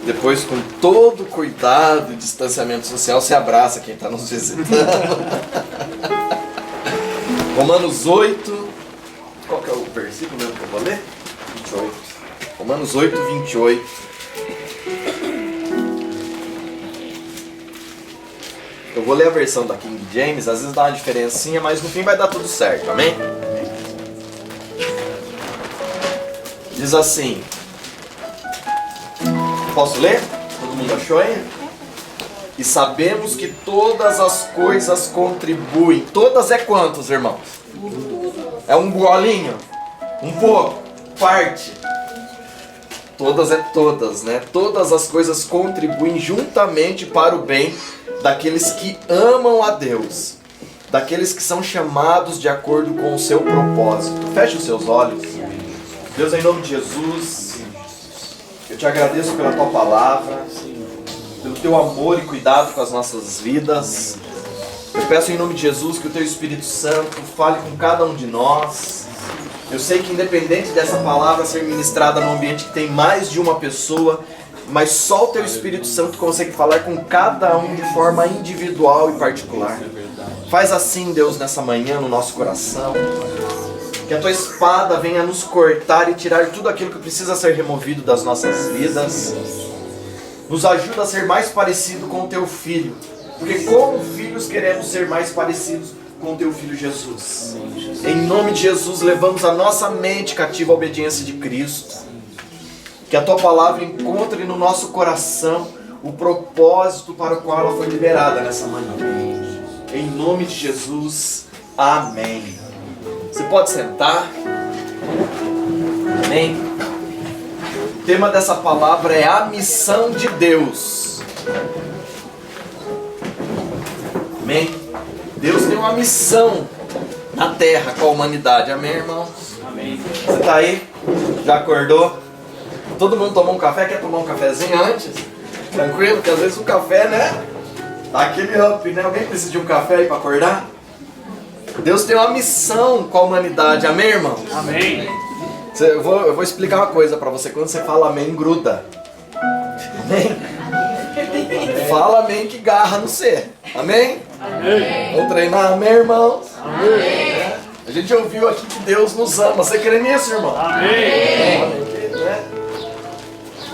Depois, com todo cuidado e distanciamento social, se abraça quem está nos visitando. Romanos 8. Qual que é o versículo mesmo que eu vou ler? 28. Romanos 8, 28. Eu vou ler a versão da King James, às vezes dá uma diferencinha, mas no fim vai dar tudo certo, amém? Diz assim. Posso ler? Todo mundo achou aí? E sabemos que todas as coisas contribuem. Todas é quantos, irmãos? É um golinho? Um pouco? Parte? Todas é todas, né? Todas as coisas contribuem juntamente para o bem daqueles que amam a Deus, daqueles que são chamados de acordo com o seu propósito. Feche os seus olhos. Deus, em nome de Jesus, eu te agradeço pela tua palavra, pelo teu amor e cuidado com as nossas vidas. Eu peço em nome de Jesus que o teu Espírito Santo fale com cada um de nós. Eu sei que independente dessa palavra ser ministrada num ambiente que tem mais de uma pessoa, mas só o teu Espírito Santo consegue falar com cada um de forma individual e particular. Faz assim, Deus, nessa manhã no nosso coração. Que a tua espada venha nos cortar e tirar tudo aquilo que precisa ser removido das nossas vidas. Nos ajuda a ser mais parecido com o teu Filho. Porque como filhos queremos ser mais parecidos com o teu Filho Jesus. Em nome de Jesus, levamos a nossa mente cativa à obediência de Cristo. Que a tua palavra encontre no nosso coração o propósito para o qual ela foi liberada nessa manhã. Em nome de Jesus, amém. Você pode sentar. Amém. O tema dessa palavra é a missão de Deus. Amém. Deus tem uma missão na terra com a humanidade. Amém, irmãos? Amém. Você está aí? Já acordou? Todo mundo tomou um café? Quer tomar um cafezinho antes? Tranquilo? Porque às vezes o café, né? Dá aquele up, né? Alguém precisa de um café aí para acordar? Deus tem uma missão com a humanidade. Amém, irmãos? Amém. Eu vou explicar uma coisa para você. Quando você fala amém, gruda. Amém? Fala amém que garra no C. Amém? Amém. Vamos treinar, amém, irmãos? Amém. A gente ouviu aqui que Deus nos ama. Você crê nisso, irmão? Amém. Amém.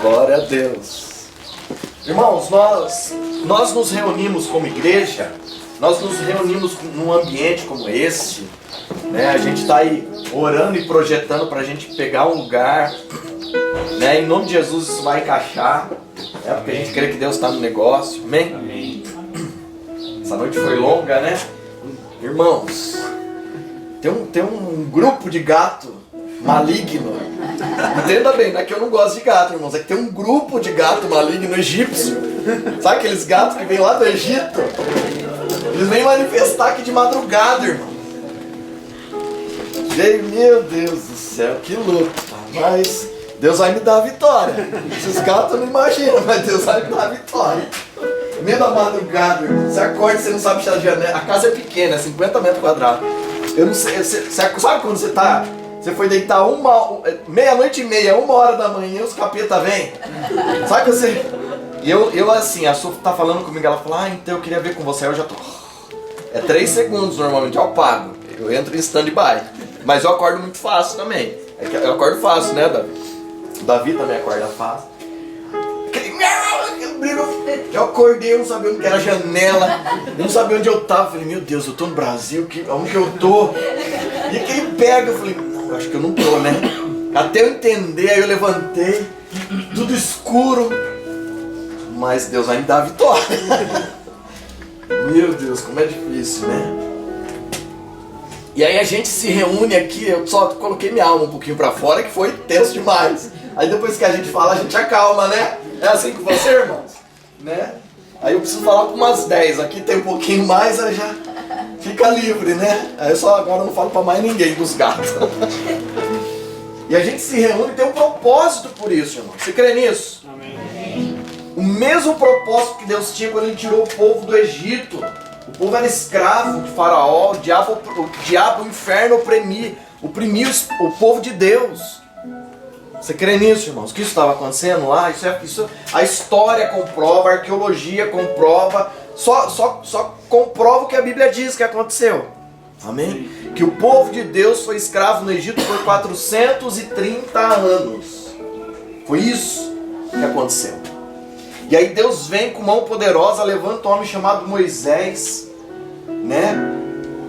Glória a Deus. Irmãos, nós nos reunimos como igreja, nós nos reunimos num ambiente como este, né? A gente está aí orando e projetando para a gente pegar um lugar, né? Em nome de Jesus isso vai encaixar, né? Porque a gente crê que Deus está no negócio, amém? Amém. Essa noite foi longa, né? Irmãos, tem um grupo de gato maligno. Entenda bem, não é que eu não gosto de gato, irmãos, é que tem um grupo de gato maligno egípcio. Sabe aqueles gatos que vêm lá do Egito? Eles vêm manifestar aqui de madrugada, irmão. Meu Deus do céu, que luta. Mas Deus vai me dar a vitória. Esses gatos não imaginam, mas Deus vai me dar a vitória. Meio da madrugada, irmão. Você acorda e você não sabe fechar a janela. A casa é pequena, é 50 metros quadrados. Eu não sei, você sabe quando você foi deitar meia-noite e meia, 1h da manhã, os capeta vêm? Sabe que você... E eu assim, a Sofia tá falando comigo, ela fala, então eu queria ver com você, aí eu já tô... É 3 segundos normalmente, eu apago. Eu entro em stand-by. Mas eu acordo muito fácil também. Eu acordo fácil, né, Davi? O Davi também acorda fácil. Eu acordei, eu não sabia onde era a janela, eu não sabia onde eu tava. Eu falei, meu Deus, eu tô no Brasil, onde que eu tô? E quem pega, eu falei, não, eu acho que eu não tô, né? Até eu entender, aí eu levantei, tudo escuro, mas Deus vai me dar a vitória. Meu Deus, como é difícil, né? E aí a gente se reúne aqui, eu só coloquei minha alma um pouquinho pra fora, que foi tenso demais. Aí depois que a gente fala, a gente acalma, né? É assim com você, irmãos? Né? Aí eu preciso falar com umas 10, aqui tem um pouquinho mais, aí já fica livre, né? Aí eu só agora não falo pra mais ninguém dos gatos. E a gente se reúne e tem um propósito por isso, irmão. Você crê nisso? Amém. O mesmo propósito que Deus tinha quando Ele tirou o povo do Egito. O povo era escravo de Faraó, o diabo, o inferno oprimia o povo de Deus. Você crê nisso, irmãos? Que isso estava acontecendo lá? Isso, a história comprova, a arqueologia comprova, só comprova o que a Bíblia diz que aconteceu. Amém? Que o povo de Deus foi escravo no Egito por 430 anos. Foi isso que aconteceu. E aí Deus vem com mão poderosa, levanta um homem chamado Moisés, né?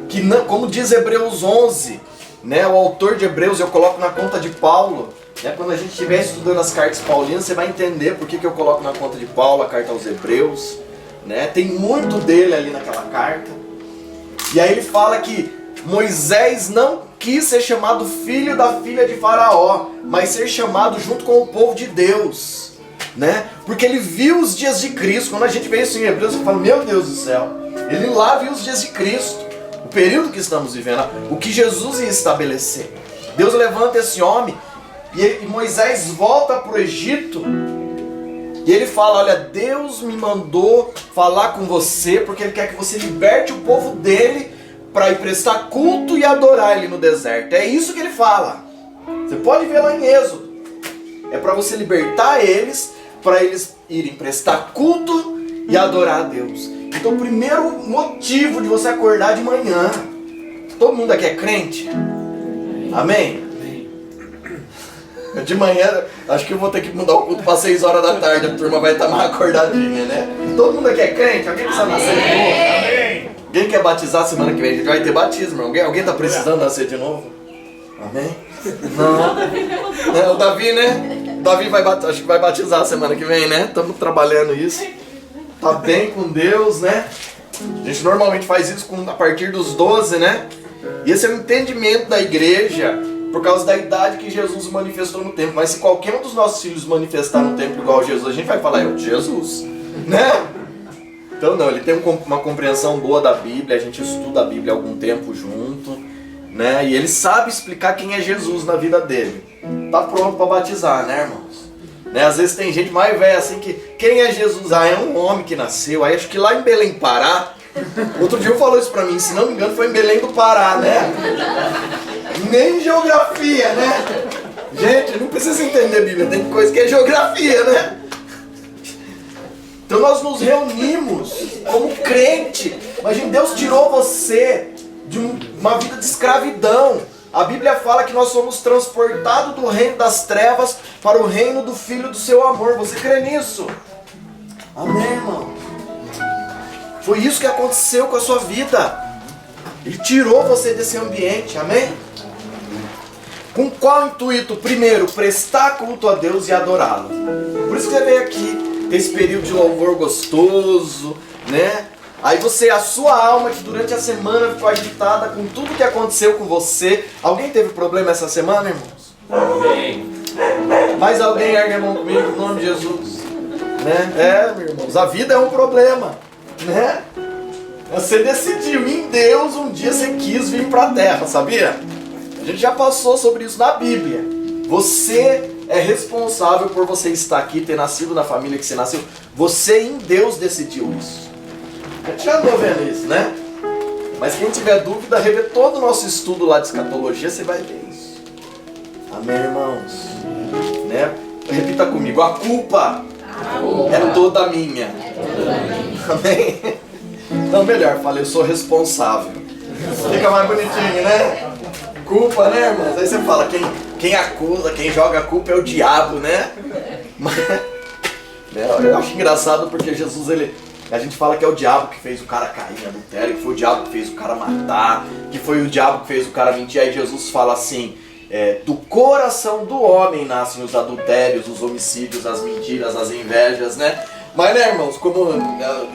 Que não, como diz Hebreus 11, né? O autor de Hebreus, eu coloco na conta de Paulo, né? Quando a gente estiver estudando as cartas paulinas, você vai entender por que eu coloco na conta de Paulo a carta aos Hebreus, né? Tem muito dele ali naquela carta. E aí ele fala que Moisés não quis ser chamado filho da filha de Faraó, mas ser chamado junto com o povo de Deus, né? Porque ele viu os dias de Cristo. Quando a gente vê isso em Hebreus, você fala, meu Deus do céu, ele lá viu os dias de Cristo, o período que estamos vivendo, o que Jesus ia estabelecer. Deus levanta esse homem e Moisés volta para o Egito e ele fala, olha, Deus me mandou falar com você porque Ele quer que você liberte o povo dele para ir prestar culto e adorar Ele no deserto. É isso que ele fala. Você pode ver lá em Êxodo. É para você libertar eles, para eles irem prestar culto e adorar a Deus. Então o primeiro motivo de você acordar de manhã, todo mundo aqui é crente? Amém? De manhã, acho que eu vou ter que mudar o culto para 6 horas da tarde, a turma vai estar mais acordadinha, né? Todo mundo aqui é crente? Alguém precisa nascer de novo? Amém? Alguém quer batizar semana que vem? A gente vai ter batismo. Alguém está precisando nascer de novo? Amém? Não. É o Davi, né? O Davi acho que vai batizar semana que vem, né? Estamos trabalhando isso. Tá bem com Deus, né? A gente normalmente faz isso a partir dos 12, né? E esse é o entendimento da igreja por causa da idade que Jesus manifestou no templo. Mas se qualquer um dos nossos filhos manifestar no templo igual a Jesus, a gente vai falar, é o de Jesus, né? Então não, ele tem uma compreensão boa da Bíblia, a gente estuda a Bíblia há algum tempo junto, né? E ele sabe explicar quem é Jesus na vida dele. Tá pronto para batizar, né, irmãos? Né? Às vezes tem gente mais velha assim que, quem é Jesus? Ah, é um homem que nasceu. Aí acho que lá em Belém, Pará, outro dia falou isso pra mim, se não me engano foi em Belém do Pará, né? Nem geografia, né? Gente, não precisa entender Bíblia, tem coisa que é geografia, né? Então nós nos reunimos como crente. Imagina, Deus tirou você de uma vida de escravidão. A Bíblia fala que nós somos transportados do reino das trevas para o reino do Filho do seu amor. Você crê nisso? Amém, irmão? Foi isso que aconteceu com a sua vida. Ele tirou você desse ambiente, amém? Com qual intuito? Primeiro, prestar culto a Deus e adorá-lo. Por isso que você veio aqui, ter esse período de louvor gostoso, né? Aí a sua alma que durante a semana ficou agitada com tudo que aconteceu com você. Alguém teve problema essa semana, irmãos? Amém. Mais alguém ergue a mão comigo, em nome de Jesus? Né? Meus irmãos, a vida é um problema, né? Você decidiu, em Deus, um dia você quis vir para a terra, sabia? A gente já passou sobre isso na Bíblia. Você é responsável por você estar aqui, ter nascido na família que você nasceu. Você em Deus decidiu isso. A gente já andou vendo isso, né? Mas quem tiver dúvida, rever todo o nosso estudo lá de escatologia, você vai ver isso. Amém, irmãos? Né? Repita comigo, a culpa é toda minha. Amém? Não, melhor, fala, eu sou responsável. Fica mais bonitinho, né? Culpa, né, irmãos? Aí você fala, quem acusa, quem joga a culpa é o diabo, né? Mas, eu acho engraçado porque Jesus, a gente fala que é o diabo que fez o cara cair em adultério, que foi o diabo que fez o cara matar, que foi o diabo que fez o cara mentir. Aí Jesus fala assim, do coração do homem nascem os adultérios, os homicídios, as mentiras, as invejas, né? Mas, né, irmãos, como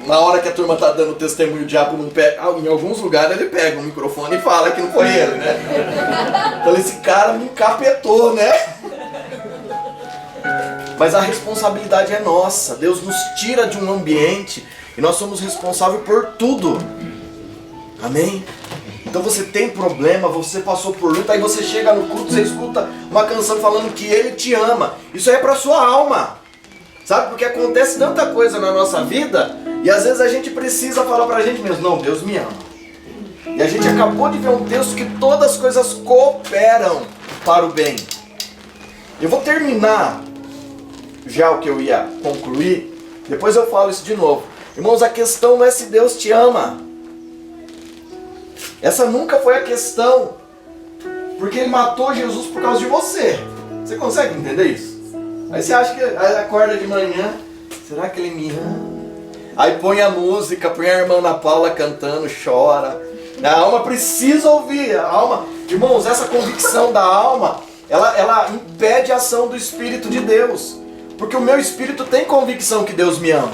na hora que a turma tá dando testemunho, o diabo não pega, em alguns lugares ele pega o microfone e fala que não foi ele, né? Então esse cara me encapetou, né? Mas a responsabilidade é nossa. Deus nos tira de um ambiente e nós somos responsáveis por tudo. Amém? Então você tem problema, você passou por luta, aí você chega no culto, você escuta uma canção falando que Ele te ama. Isso aí é pra sua alma. Sabe? Porque acontece tanta coisa na nossa vida e às vezes a gente precisa falar pra gente mesmo, não, Deus me ama. E a gente acabou de ver um texto que todas as coisas cooperam para o bem. Eu vou terminar já o que eu ia concluir, depois eu falo isso de novo. Irmãos, a questão não é se Deus te ama. Essa nunca foi a questão, porque Ele matou Jesus por causa de você. Você consegue entender isso? Aí você acha que aí acorda de manhã, será que Ele me ama? Aí põe a música, põe a irmã Ana Paula cantando, chora. A alma precisa ouvir, a alma... Irmãos, essa convicção da alma, ela impede a ação do Espírito de Deus. Porque o meu espírito tem convicção que Deus me ama.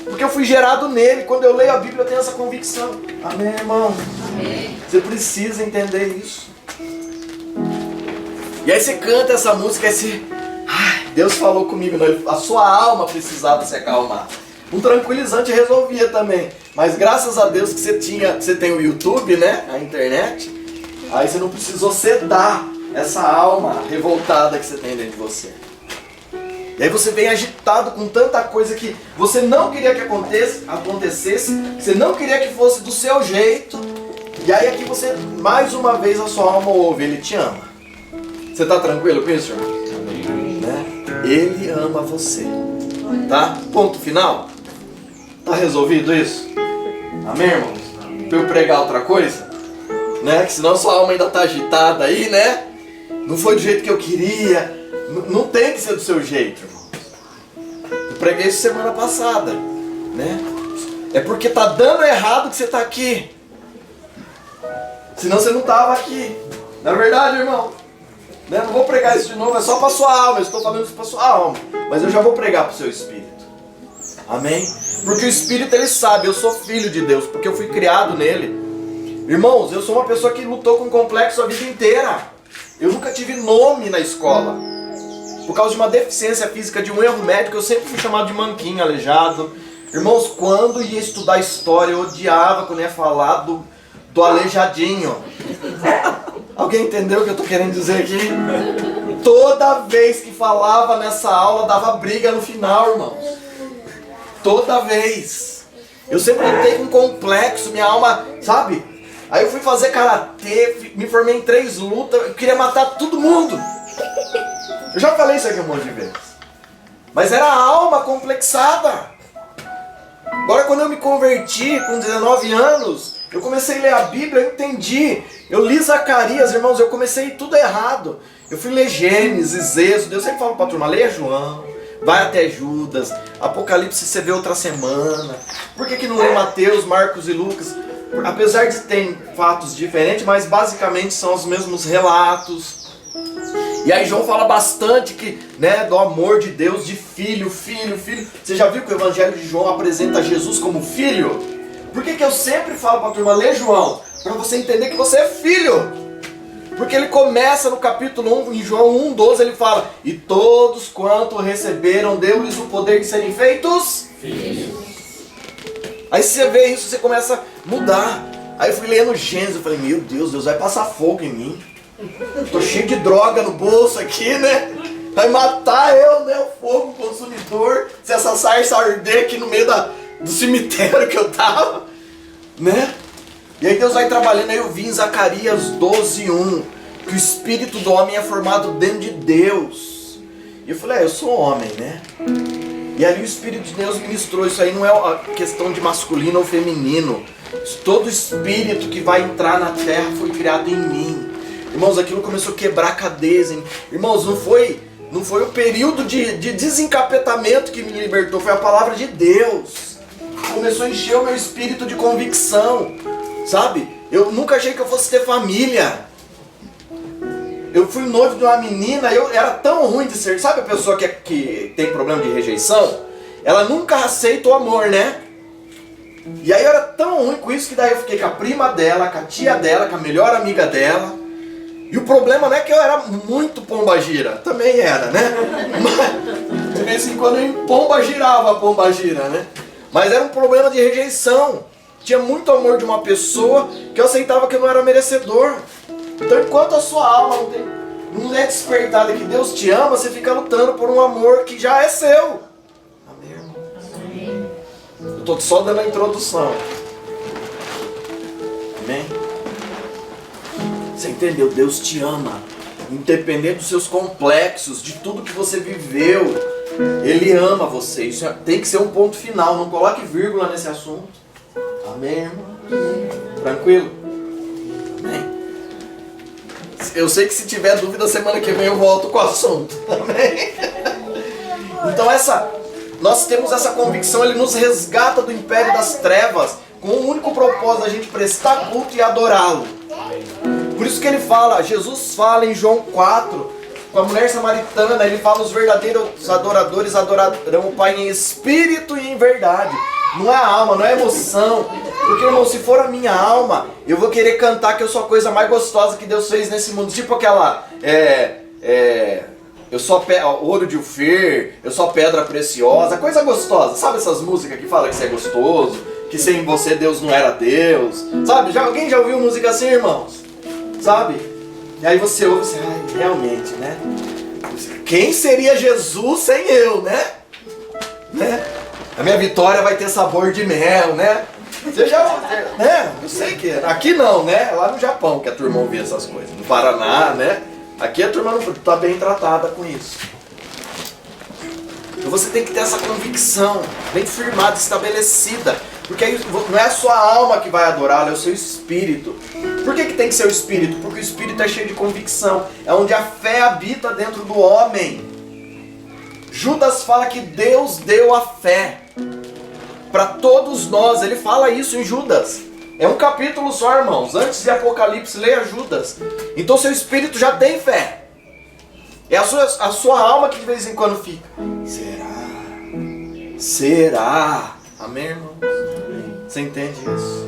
Porque eu fui gerado nele. Quando eu leio a Bíblia, eu tenho essa convicção. Amém, irmão? Amém. Você precisa entender isso. E aí você canta essa música e você... Ai, Deus falou comigo. Não, a sua alma precisava se acalmar. Um tranquilizante resolvia também. Mas graças a Deus que você tem o YouTube, né? A internet. Aí você não precisou sedar essa alma revoltada que você tem dentro de você. E aí você vem agitado com tanta coisa que você não queria que acontecesse, você não queria que fosse do seu jeito. E aí aqui você, mais uma vez, a sua alma ouve, Ele te ama. Você está tranquilo com isso, irmão? Né? Ele ama você. Tá? Ponto final? Tá resolvido isso? Amém, irmãos? Para eu pregar outra coisa? Né? Que senão sua alma ainda está agitada aí, né? Não foi do jeito que eu queria. Não tem que ser do seu jeito, irmão. Eu preguei isso semana passada, né? É porque tá dando errado que você tá aqui. Senão você não tava aqui. Não é verdade, irmão? Né? Não vou pregar isso de novo, é só para sua alma. Eu estou falando isso para sua alma. Mas eu já vou pregar para o seu espírito. Amém? Porque o espírito, ele sabe, eu sou filho de Deus, porque eu fui criado nele. Irmãos, eu sou uma pessoa que lutou com complexo a vida inteira. Eu nunca tive nome na escola. Por causa de uma deficiência física, de um erro médico, eu sempre fui chamado de manquinho, aleijado. Irmãos, quando ia estudar história, eu odiava quando ia falar do aleijadinho. Alguém entendeu o que eu estou querendo dizer aqui? Toda vez que falava nessa aula, dava briga no final, irmãos. Toda vez. Eu sempre lutei com complexo, minha alma, sabe? Aí eu fui fazer karatê, me formei em 3 lutas, eu queria matar todo mundo. Eu já falei isso aqui um monte de vezes. Mas era a alma complexada. Agora quando eu me converti com 19 anos, eu comecei a ler a Bíblia, eu entendi. Eu li Zacarias, irmãos, eu comecei tudo errado. Eu fui ler Gênesis, Êxodo, eu sempre falo pra turma, leia João, vai até Judas, Apocalipse você vê outra semana. Por que não lê Mateus, Marcos e Lucas? Apesar de ter fatos diferentes, mas basicamente são os mesmos relatos. E aí João fala bastante que, né, do amor de Deus, de filho. Você já viu que o Evangelho de João apresenta Jesus como filho? Por que eu sempre falo para a turma, lê João? Para você entender que você é filho. Porque ele começa no capítulo 1, em João 1,12, ele fala: e todos quanto receberam, deu-lhes o poder de serem feitos filhos. Aí você vê isso, você começa a mudar. Aí eu fui lendo Gênesis, eu falei, meu Deus, Deus vai passar fogo em mim. Tô cheio de droga no bolso aqui, né? Vai matar eu, né? O fogo consumidor. Se essa sarça arder aqui no meio do cemitério que eu tava, né? E aí Deus vai trabalhando. Aí eu vi em Zacarias 12:1 que o espírito do homem é formado dentro de Deus. E eu falei, eu sou homem, né? E ali o Espírito de Deus ministrou. Isso aí não é uma questão de masculino ou feminino. Todo espírito que vai entrar na terra foi criado em mim. Irmãos, aquilo começou a quebrar cadeias. Irmãos, não foi o período de desencapetamento que me libertou. Foi a palavra de Deus. Começou a encher o meu espírito de convicção. Sabe? Eu nunca achei que eu fosse ter família. Eu fui noivo de uma menina, eu era tão ruim de ser. Sabe a pessoa que tem problema de rejeição? Ela nunca aceita o amor, né? E aí eu era tão ruim com isso que daí eu fiquei com a prima dela, com a tia dela, com a melhor amiga dela. E o problema não é que eu era muito pombagira, também era, né? Mas de vez em quando eu pombagirava a pombagira, né? Mas era um problema de rejeição. Tinha muito amor de uma pessoa que eu aceitava que eu não era merecedor. Então enquanto a sua alma não é despertada que Deus te ama, você fica lutando por um amor que já é seu. Amém, irmão? Amém. Eu estou só dando a introdução. Amém? Você entendeu? Deus te ama. independente dos seus complexos, de tudo que você viveu, Ele ama você. Isso tem que ser um ponto final, não coloque vírgula nesse assunto. Amém, irmão? Tranquilo? Amém? Eu sei que se tiver dúvida, semana que vem eu volto com o assunto. Amém? Então nós temos essa convicção, Ele nos resgata do império das trevas, com o único propósito da gente prestar culto e adorá-lo. Por isso que ele fala, Jesus fala em João 4, com a mulher samaritana, ele fala: os verdadeiros adoradores adorarão o Pai em espírito e em verdade. Não é a alma, não é a emoção. Porque, irmão, se for a minha alma, eu vou querer cantar que eu sou a coisa mais gostosa que Deus fez nesse mundo. Tipo aquela, eu sou ouro de Ofir, eu sou pedra preciosa, coisa gostosa. Sabe essas músicas que falam que você é gostoso, que sem você Deus não era Deus? Sabe, alguém já ouviu música assim, irmãos? Sabe? E aí você ouve assim, realmente, né? Quem seria Jesus sem eu, né? A minha vitória vai ter sabor de mel, né? Você já, né? Eu sei que aqui não, né? Lá no Japão que a turma ouvia essas coisas. No Paraná, né? Aqui a turma não está bem tratada com isso. Então você tem que ter essa convicção bem firmada, estabelecida. Porque aí não é a sua alma que vai adorá-lo, é o seu espírito. Por que tem que ser o espírito? Porque o espírito é cheio de convicção. É onde a fé habita dentro do homem. Judas fala que Deus deu a fé para todos nós. Ele fala isso em Judas. É um capítulo só, irmãos. Antes de Apocalipse, leia Judas. Então seu espírito já tem fé. É a sua alma que de vez em quando fica: será? Amém, irmão? Você entende isso?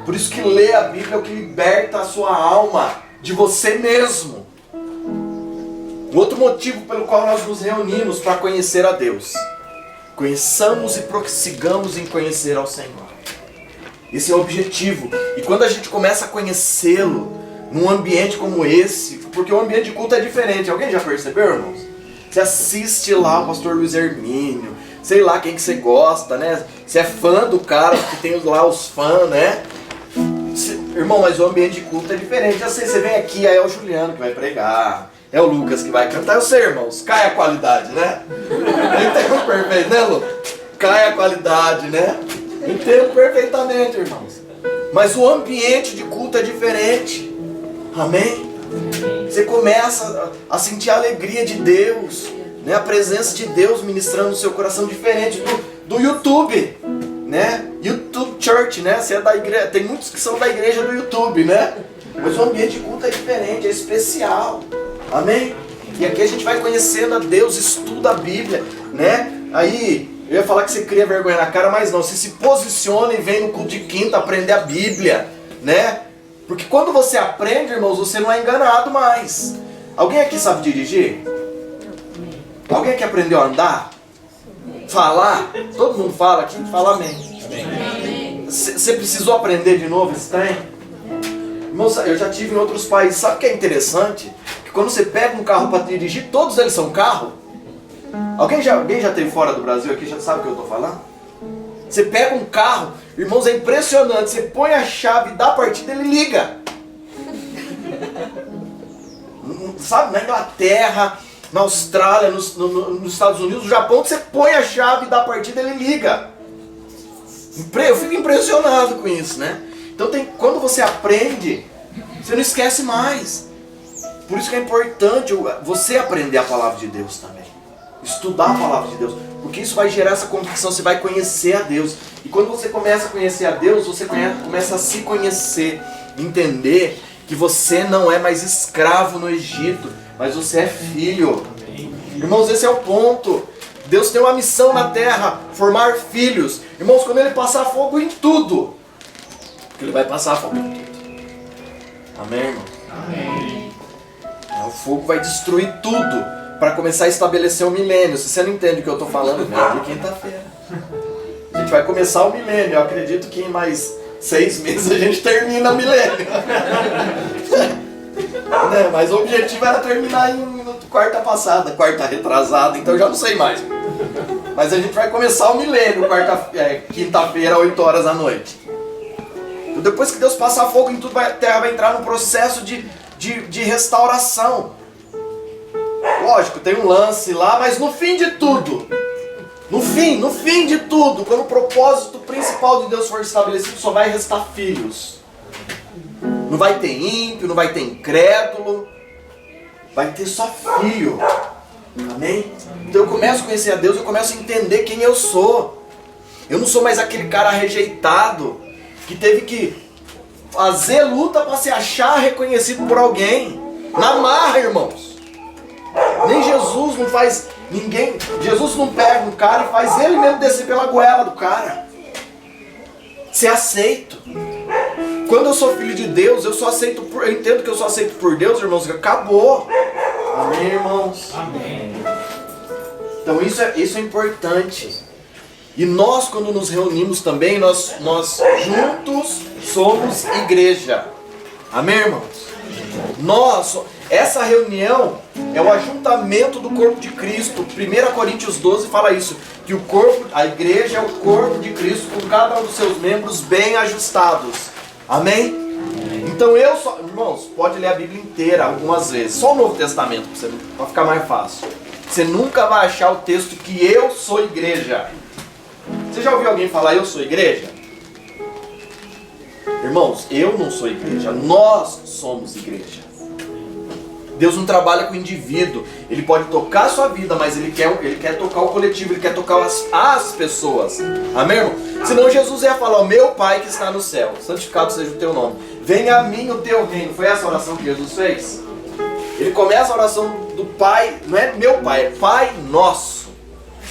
Por isso que ler a Bíblia é o que liberta a sua alma de você mesmo. O outro motivo pelo qual nós nos reunimos para conhecer a Deus. Conheçamos e prossigamos em conhecer ao Senhor. Esse é o objetivo. E quando a gente começa a conhecê-lo num ambiente como esse, porque o ambiente de culto é diferente. Alguém já percebeu, irmãos? Você assiste lá o pastor Luiz Hermínio, sei lá quem que você gosta, né? Você é fã do cara, que tem lá os fãs, né? Irmão, mas o ambiente de culto é diferente. Eu sei, você vem aqui, aí é o Juliano que vai pregar, é o Lucas que vai cantar. Eu sei, irmãos, cai a qualidade, né? Entendo perfeito, né, Lucas? Cai a qualidade, né? Entendo perfeitamente, irmãos. Mas o ambiente de culto é diferente. Amém? Você começa a sentir a alegria de Deus, né? A presença de Deus ministrando no seu coração, diferente do YouTube, né? YouTube Church, né? Você é da igreja, tem muitos que são da igreja do YouTube, né? Mas o ambiente de culto é diferente, é especial. Amém? E aqui a gente vai conhecendo a Deus, estuda a Bíblia, né? Aí eu ia falar que você cria vergonha na cara, mas não. Você se posiciona e vem no culto de quinta aprender a Bíblia, né? Porque quando você aprende, irmãos, você não é enganado mais. Alguém aqui sabe dirigir? Alguém aqui aprendeu a andar? Falar? Todo mundo fala aqui? Fala amém. Você precisou aprender de novo esse trem? Irmãos, eu já tive em outros países. Sabe o que é interessante? Que quando você pega um carro para dirigir, todos eles são carro. Alguém já esteve fora do Brasil aqui, já sabe o que eu estou falando? Você pega um carro, irmãos, é impressionante. Você põe a chave da partida, ele liga. Sabe, na Inglaterra, na Austrália, nos Estados Unidos, no Japão, você põe a chave da partida, ele liga. Eu fico impressionado com isso, né? Então quando você aprende, você não esquece mais. Por isso que é importante você aprender a palavra de Deus também. Estudar a palavra de Deus. Porque isso vai gerar essa convicção, você vai conhecer a Deus. E quando você começa a conhecer a Deus, você começa a se conhecer. Entender que você não é mais escravo no Egito, mas você é filho. Irmãos, esse é o ponto. Deus tem uma missão na terra, formar filhos. Irmãos, quando Ele passar fogo em tudo, porque Ele vai passar fogo em tudo. Amém, irmão? Amém. O fogo vai destruir tudo para começar a estabelecer o milênio. Se você não entende o que eu estou falando, é de quinta-feira. A gente vai começar o milênio. Eu acredito que em mais 6 meses a gente termina o milênio. Né? Mas o objetivo era terminar em quarta passada, quarta retrasada, então eu já não sei mais. Mas a gente vai começar o milênio, quinta-feira, 8 horas da noite. Então, depois que Deus passar fogo em tudo, a terra vai entrar num processo de restauração. lógico, tem um lance lá, mas no fim de tudo, no fim de tudo, quando o propósito principal de Deus for estabelecido, só vai restar filhos. Não vai ter ímpio, não vai ter incrédulo, vai ter só filho. Amém? Então eu começo a conhecer a Deus, eu começo a entender quem eu sou. Eu não sou mais aquele cara rejeitado que teve que fazer luta para se achar reconhecido por alguém. Na marra, irmãos. Nem Jesus não faz ninguém. Jesus não pega um cara e faz ele mesmo descer pela goela do cara. Ser aceito. Quando eu sou filho de Deus, eu entendo que eu sou aceito por Deus, irmãos. Acabou. Amém, irmãos? Amém. Então isso é importante. E nós, quando nos reunimos também, nós juntos somos igreja. Amém, irmãos? Essa reunião é o ajuntamento do corpo de Cristo. 1 Coríntios 12 fala isso, que a igreja é o corpo de Cristo com cada um dos seus membros bem ajustados. Amém? Então irmãos, pode ler a Bíblia inteira algumas vezes, só o Novo Testamento, para ficar mais fácil. Você nunca vai achar o texto que eu sou igreja. Você já ouviu alguém falar eu sou igreja? Irmãos, eu não sou igreja, nós somos igreja. Deus não trabalha com o indivíduo. Ele pode tocar a sua vida, mas Ele quer tocar o coletivo, Ele quer tocar as pessoas. Amém, irmão? Senão Jesus ia falar, o meu Pai que está no céu, santificado seja o teu nome. Venha a mim o teu reino. Foi essa a oração que Jesus fez? Ele começa a oração do Pai, não é meu Pai, é Pai nosso.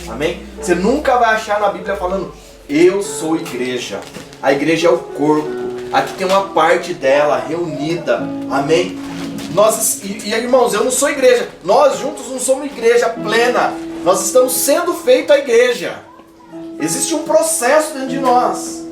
Amém? Você nunca vai achar na Bíblia falando, eu sou igreja. A igreja é o corpo. Aqui tem uma parte dela reunida. Amém? Irmãos, eu não sou igreja. Nós juntos não somos igreja plena. Nós estamos sendo feito a igreja. Existe um processo dentro de nós.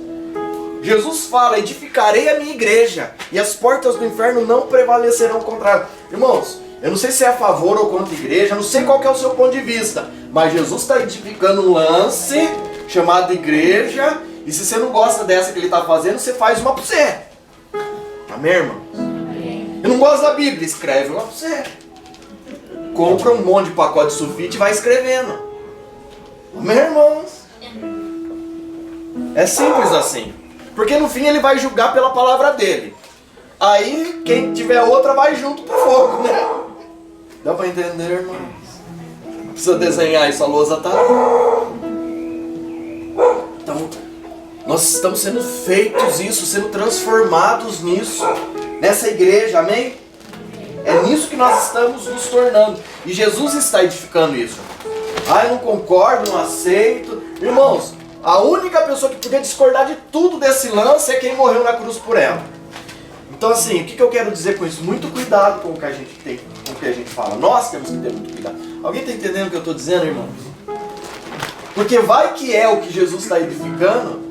Jesus fala, edificarei a minha igreja e as portas do inferno não prevalecerão contra ela. Irmãos, eu não sei se é a favor ou contra a igreja, não sei qual que é o seu ponto de vista, mas Jesus está edificando um lance chamado igreja, e se você não gosta dessa que ele está fazendo, você faz uma para você. Amém, irmãos? Eu não gosto da Bíblia, escreve uma para você. Compra um monte de pacote de sulfite e vai escrevendo. Amém, irmãos? É simples assim. Porque no fim ele vai julgar pela palavra dele. Aí quem tiver outra vai junto pro fogo, né? Dá pra entender, irmãos? Não precisa desenhar isso, a lousa tá ali. Então, nós estamos sendo feitos isso, sendo transformados nisso. Nessa igreja, amém? É nisso que nós estamos nos tornando. E Jesus está edificando isso. Ah, eu não concordo, não aceito. Irmãos, a única pessoa que podia discordar de tudo desse lance é quem morreu na cruz por ela. Então assim, o que eu quero dizer com isso? Muito cuidado com o que a gente tem, com o que a gente fala. Nós temos que ter muito cuidado. Alguém está entendendo o que eu estou dizendo, irmãos? Porque vai que é o que Jesus está edificando,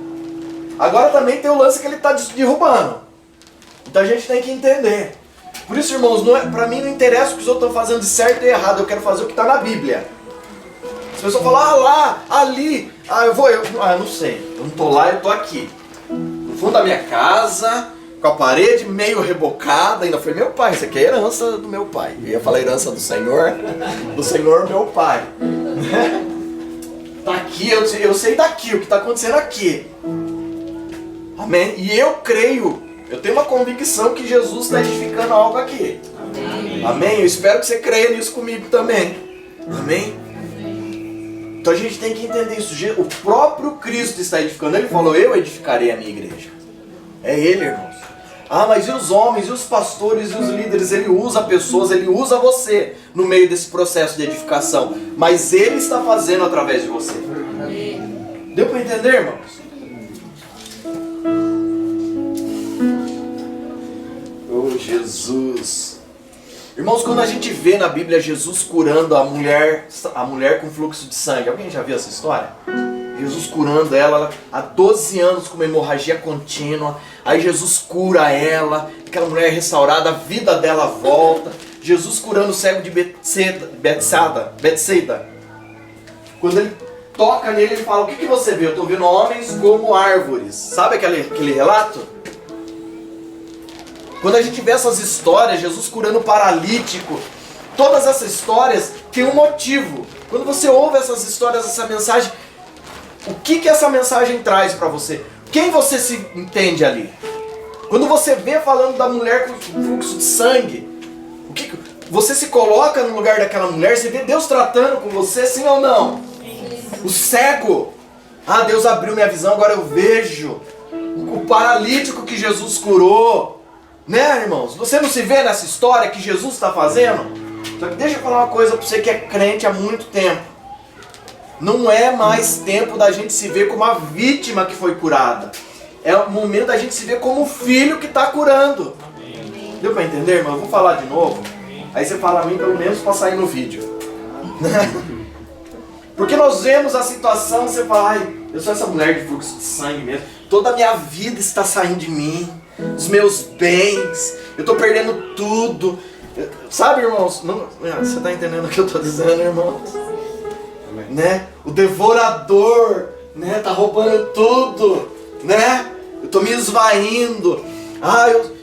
agora também tem o lance que ele está derrubando. Então a gente tem que entender. Por isso, irmãos, para mim não interessa o que os outros estão fazendo de certo e errado, eu quero fazer o que está na Bíblia. As pessoas falam, lá, ali, eu não sei, eu não estou lá, eu estou aqui. No fundo da minha casa, com a parede meio rebocada, ainda foi meu pai, isso aqui é a herança do meu pai. Eu ia falar herança do Senhor meu pai. Tá aqui, eu sei daqui, o que está acontecendo aqui. Amém? E eu creio, eu tenho uma convicção que Jesus está edificando algo aqui. Amém? Amém? Eu espero que você creia nisso comigo também. Amém? Então a gente tem que entender isso. O próprio Cristo está edificando. Ele falou, eu edificarei a minha igreja. É Ele, irmãos. Ah, mas e os homens, e os pastores, e os líderes? Ele usa pessoas, Ele usa você no meio desse processo de edificação. Mas Ele está fazendo através de você. Deu para entender, irmãos? Oh, Jesus. Irmãos, quando a gente vê na Bíblia Jesus curando a mulher com fluxo de sangue, alguém já viu essa história? Jesus curando ela há 12 anos com uma hemorragia contínua, aí Jesus cura ela, aquela mulher é restaurada, a vida dela volta. Jesus curando o cego de Betsaida. Quando ele toca nele, ele fala, o que você vê? Eu estou vendo homens como árvores. Sabe aquele relato? Quando a gente vê essas histórias, Jesus curando o paralítico, Todas essas histórias têm um motivo. Quando você ouve essas histórias, essa mensagem, o que essa mensagem traz para você? Quem você se entende ali? Quando você vê falando da mulher com fluxo de sangue, você se coloca no lugar daquela mulher, você vê Deus tratando com você, sim ou não? O cego, Deus abriu minha visão, agora eu vejo. O paralítico que Jesus curou, né, irmãos? Você não se vê nessa história que Jesus está fazendo? Só que deixa eu falar uma coisa para você que é crente há muito tempo. Não é mais tempo da gente se ver como a vítima que foi curada. É o momento da gente se ver como o filho que está curando. Amém. Deu para entender, irmão? Eu vou falar de novo. Aí você fala a mim pelo menos para sair no vídeo. Porque nós vemos a situação, você fala, eu sou essa mulher de fluxo de sangue mesmo. Toda a minha vida está saindo de mim. Os meus bens. Eu estou perdendo tudo. Sabe, irmãos? Não, você está entendendo o que eu estou dizendo, irmãos? Né? O devorador, né? Tá roubando tudo, né? Eu tô me esvaindo.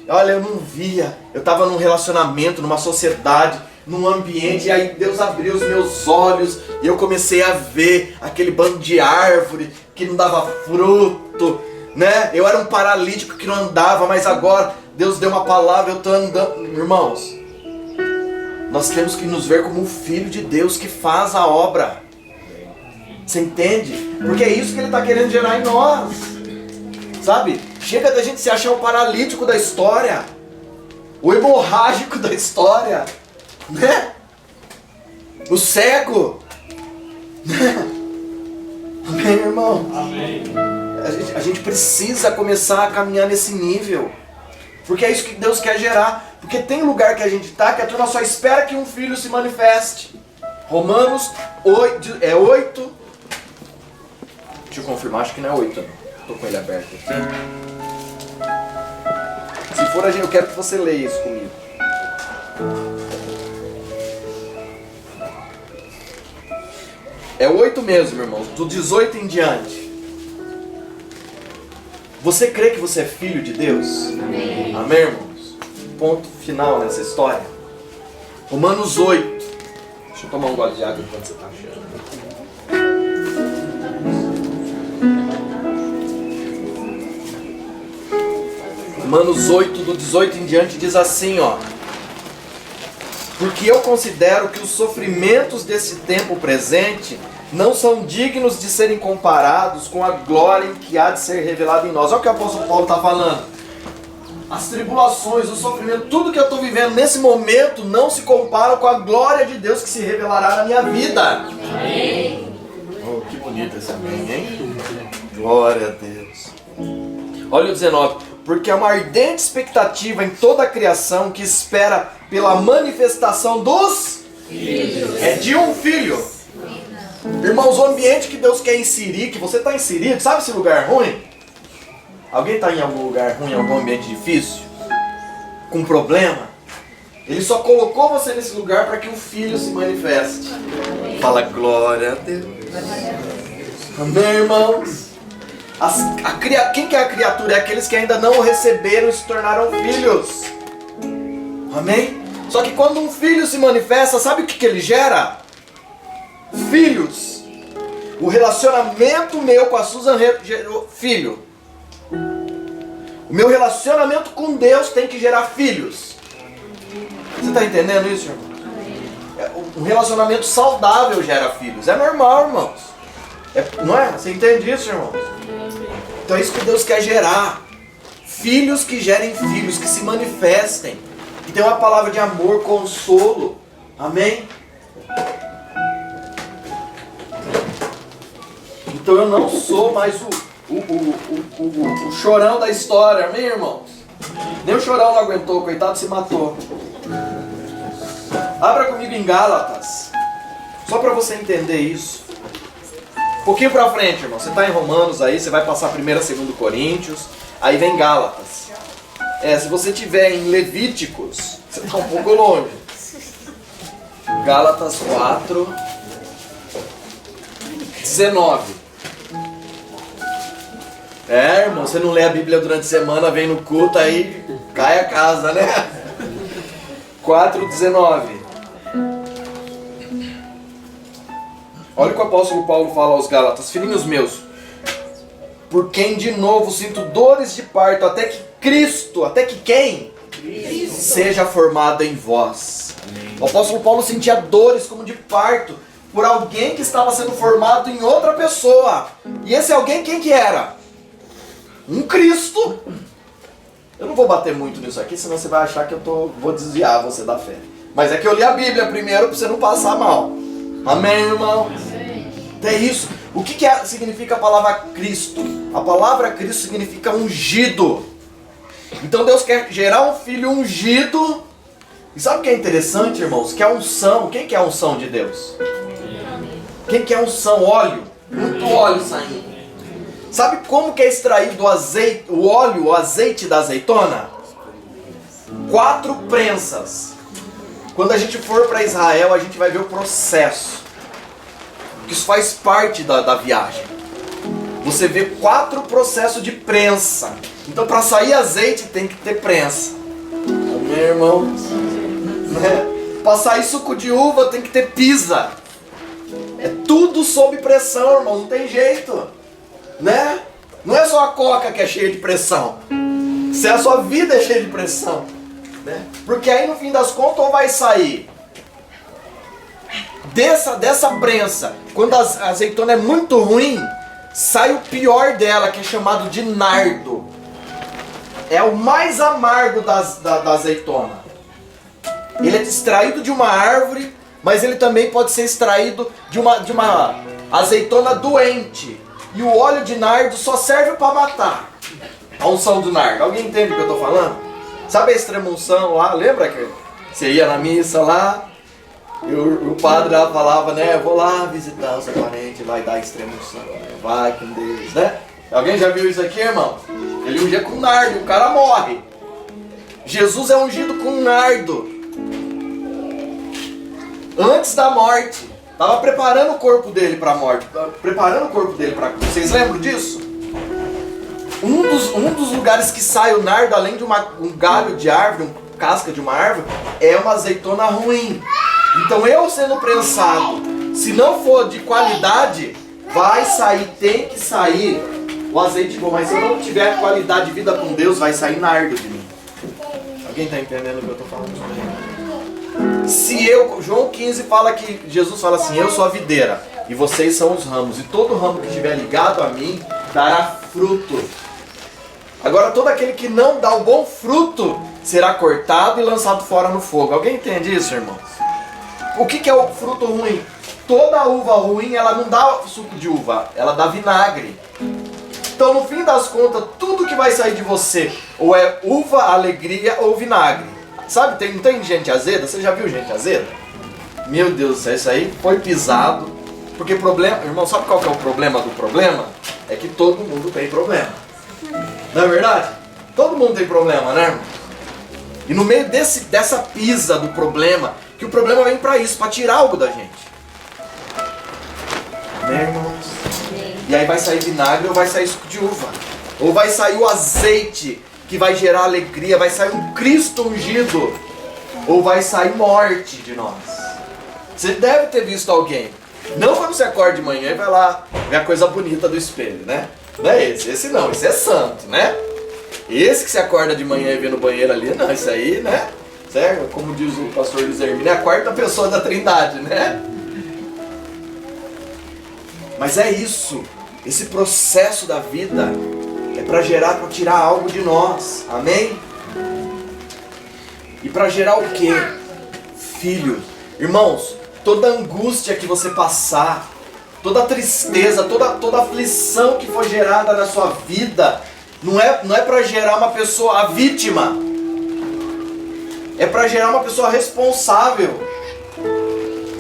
Olha, eu não via. Eu tava num relacionamento, numa sociedade, num ambiente, e aí Deus abriu os meus olhos e eu comecei a ver aquele bando de árvore que não dava fruto, né? Eu era um paralítico que não andava, mas agora Deus deu uma palavra, eu tô andando. Irmãos, nós temos que nos ver como um filho de Deus que faz a obra. Você entende? Porque é isso que ele está querendo gerar em nós. Sabe? Chega da gente se achar o paralítico da história. O hemorrágico da história. Né? O cego. Né? Amém, irmão? Amém. A gente precisa começar a caminhar nesse nível. Porque é isso que Deus quer gerar. Porque tem lugar que a gente está que a turma só espera que um filho se manifeste. Romanos 8. Deixa eu confirmar, acho que não é 8, não. Tô com ele aberto aqui. Se for, eu quero que você leia isso comigo. É 8 mesmo, irmãos, do 18 em diante. Você crê que você é filho de Deus? Amém. Amém, irmãos? Ponto final nessa história. Romanos 8. Deixa eu tomar um gole de água enquanto você está achando. Romanos 8, do 18 em diante, diz assim, ó. Porque eu considero que os sofrimentos desse tempo presente não são dignos de serem comparados com a glória que há de ser revelada em nós. Olha o que o apóstolo Paulo está falando. As tribulações, o sofrimento, tudo que eu estou vivendo nesse momento não se compara com a glória de Deus que se revelará na minha vida. Amém. Oh, que bonito esse amém, hein? Glória a Deus. Olha o 19. Porque há uma ardente expectativa em toda a criação que espera pela manifestação dos filhos. É de um filho. Irmãos, o ambiente que Deus quer inserir, que você está inserido, sabe esse lugar ruim? Alguém está em algum lugar ruim, em algum ambiente difícil? Com problema? Ele só colocou você nesse lugar para que o filho se manifeste. Fala glória a Deus. Amém, irmãos? Quem que é a criatura? É aqueles que ainda não o receberam e se tornaram filhos. Amém? Só que quando um filho se manifesta, sabe o que ele gera? Filhos. O relacionamento meu com a Susan gerou filho. O meu relacionamento com Deus tem que gerar filhos. Você está entendendo isso, irmão? Um relacionamento saudável gera filhos. É normal, irmãos. Não é? Você entende isso, irmãos? Então é isso que Deus quer gerar. Filhos que gerem filhos, que se manifestem. Que tenham uma palavra de amor, consolo. Amém? Então eu não sou mais o chorão da história. Amém, irmãos? Nem o chorão não aguentou, coitado, se matou. Abra comigo em Gálatas. Só para você entender isso. Um pouquinho pra frente, irmão. Você está em Romanos aí, você vai passar 1º e 2º Coríntios, aí vem Gálatas. Se você tiver em Levíticos, você está um pouco longe. Gálatas 4, 19. Irmão, você não lê a Bíblia durante a semana, vem no culto, aí cai a casa, né? 4, 19. Olha o que o apóstolo Paulo fala aos Gálatas: filhinhos meus, por quem de novo sinto dores de parto, até que Cristo, até que quem? Cristo seja formado em vós. Amém. O apóstolo Paulo sentia dores como de parto por alguém que estava sendo formado em outra pessoa. E esse alguém quem que era? Um Cristo. Eu não vou bater muito nisso aqui, senão você vai achar que vou desviar você da fé. Mas é que eu li a Bíblia primeiro para você não passar mal. Amém, irmão? É isso. O que significa a palavra Cristo? A palavra Cristo significa ungido. Então Deus quer gerar um filho ungido. E sabe o que é interessante, irmãos? Que a unção, quem que é a unção de Deus? Quem que é a unção? Óleo. Muito óleo saindo. Sabe como que é extraído o azeite, o azeite da azeitona? 4 prensas. Quando a gente for para Israel, a gente vai ver o processo. Isso faz parte da viagem. Você vê 4 processos de prensa. Então, para sair azeite, tem que ter prensa. Amém, irmão? Né? Para sair suco de uva, tem que ter pisa. É tudo sob pressão, irmão. Não tem jeito. Né? Não é só a coca que é cheia de pressão. Se a sua vida é cheia de pressão. Né? Porque aí, no fim das contas, ou vai sair dessa prensa, quando a azeitona é muito ruim, sai o pior dela, que é chamado de nardo. É o mais amargo da azeitona. Ele é extraído de uma árvore, mas ele também pode ser extraído de uma azeitona doente. E o óleo de nardo só serve para matar. A unção do nardo. Alguém entende o que eu estou falando? Sabe a extrema unção lá? Lembra que você ia na missa lá? E o padre lá falava, né? Vou lá visitar o seu parente, vai dar extrema unção, vai com Deus, né? Alguém já viu isso aqui, irmão? Ele ungia com nardo, o cara morre. Jesus é ungido com nardo. Antes da morte. Estava preparando o corpo dele para a morte. Preparando o corpo dele para a cruz. Vocês lembram disso? Um dos lugares que sai o nardo, além de um galho de árvore, uma casca de uma árvore, é uma azeitona ruim. Então eu sendo prensado, se não for de qualidade, vai sair, tem que sair o azeite bom. Mas se eu não tiver qualidade de vida com Deus, vai sair nardo de mim. Alguém está entendendo o que eu estou falando? João 15 fala que Jesus fala assim: eu sou a videira e vocês são os ramos, e todo ramo que estiver ligado a mim dará fruto. Agora todo aquele que não dá o bom fruto será cortado e lançado fora no fogo. Alguém entende isso, irmãos? O que é o fruto ruim? Toda uva ruim, ela não dá suco de uva, ela dá vinagre. Então, no fim das contas, tudo que vai sair de você, ou é uva, alegria, ou vinagre. Sabe, não tem gente azeda? Você já viu gente azeda? Meu Deus do céu, isso aí foi pisado. Porque problema, irmão, sabe qual que é o problema do problema? É que todo mundo tem problema. Não é verdade? Todo mundo tem problema, né, irmão? E no meio dessa pisa do problema, que o problema vem pra isso, pra tirar algo da gente. Né, irmãos? E aí vai sair vinagre ou vai sair suco de uva. Ou vai sair o azeite que vai gerar alegria, vai sair um Cristo ungido. Ou vai sair morte de nós. Você deve ter visto alguém. Não quando você acorda de manhã e vai lá ver a coisa bonita do espelho, né? Não é esse não, esse é santo, né? Esse que você acorda de manhã e vê no banheiro ali, não, isso aí, né? Certo? Como diz o pastor Luiz Hermínio, é a 4ª pessoa da Trindade, né? Mas é isso, esse processo da vida é para tirar algo de nós, amém? E para gerar o quê? Filho. Irmãos, toda angústia que você passar, toda tristeza, toda aflição que for gerada na sua vida, não é para gerar uma pessoa, a vítima. É para gerar uma pessoa responsável.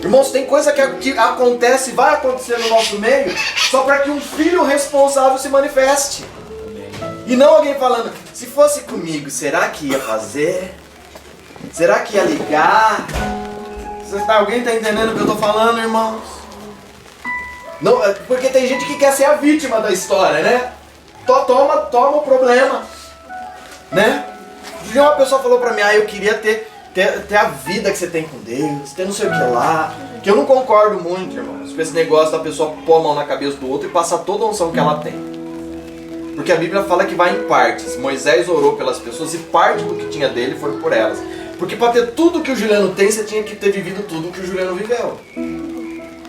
Irmãos, tem coisa que acontece e vai acontecer no nosso meio só para que um filho responsável se manifeste. E não alguém falando, se fosse comigo, será que ia fazer? Será que ia ligar? Alguém está entendendo o que eu estou falando, irmãos? Não, porque tem gente que quer ser a vítima da história, né? Toma o problema, né? Um dia uma pessoa falou pra mim, eu queria ter ter a vida que você tem com Deus, ter não sei o que lá. Que eu não concordo muito, irmãos, com esse negócio da pessoa pôr a mão na cabeça do outro e passar toda a unção que ela tem. Porque a Bíblia fala que vai em partes. Moisés orou pelas pessoas e parte do que tinha dele foi por elas. Porque para ter tudo que o Juliano tem, você tinha que ter vivido tudo que o Juliano viveu.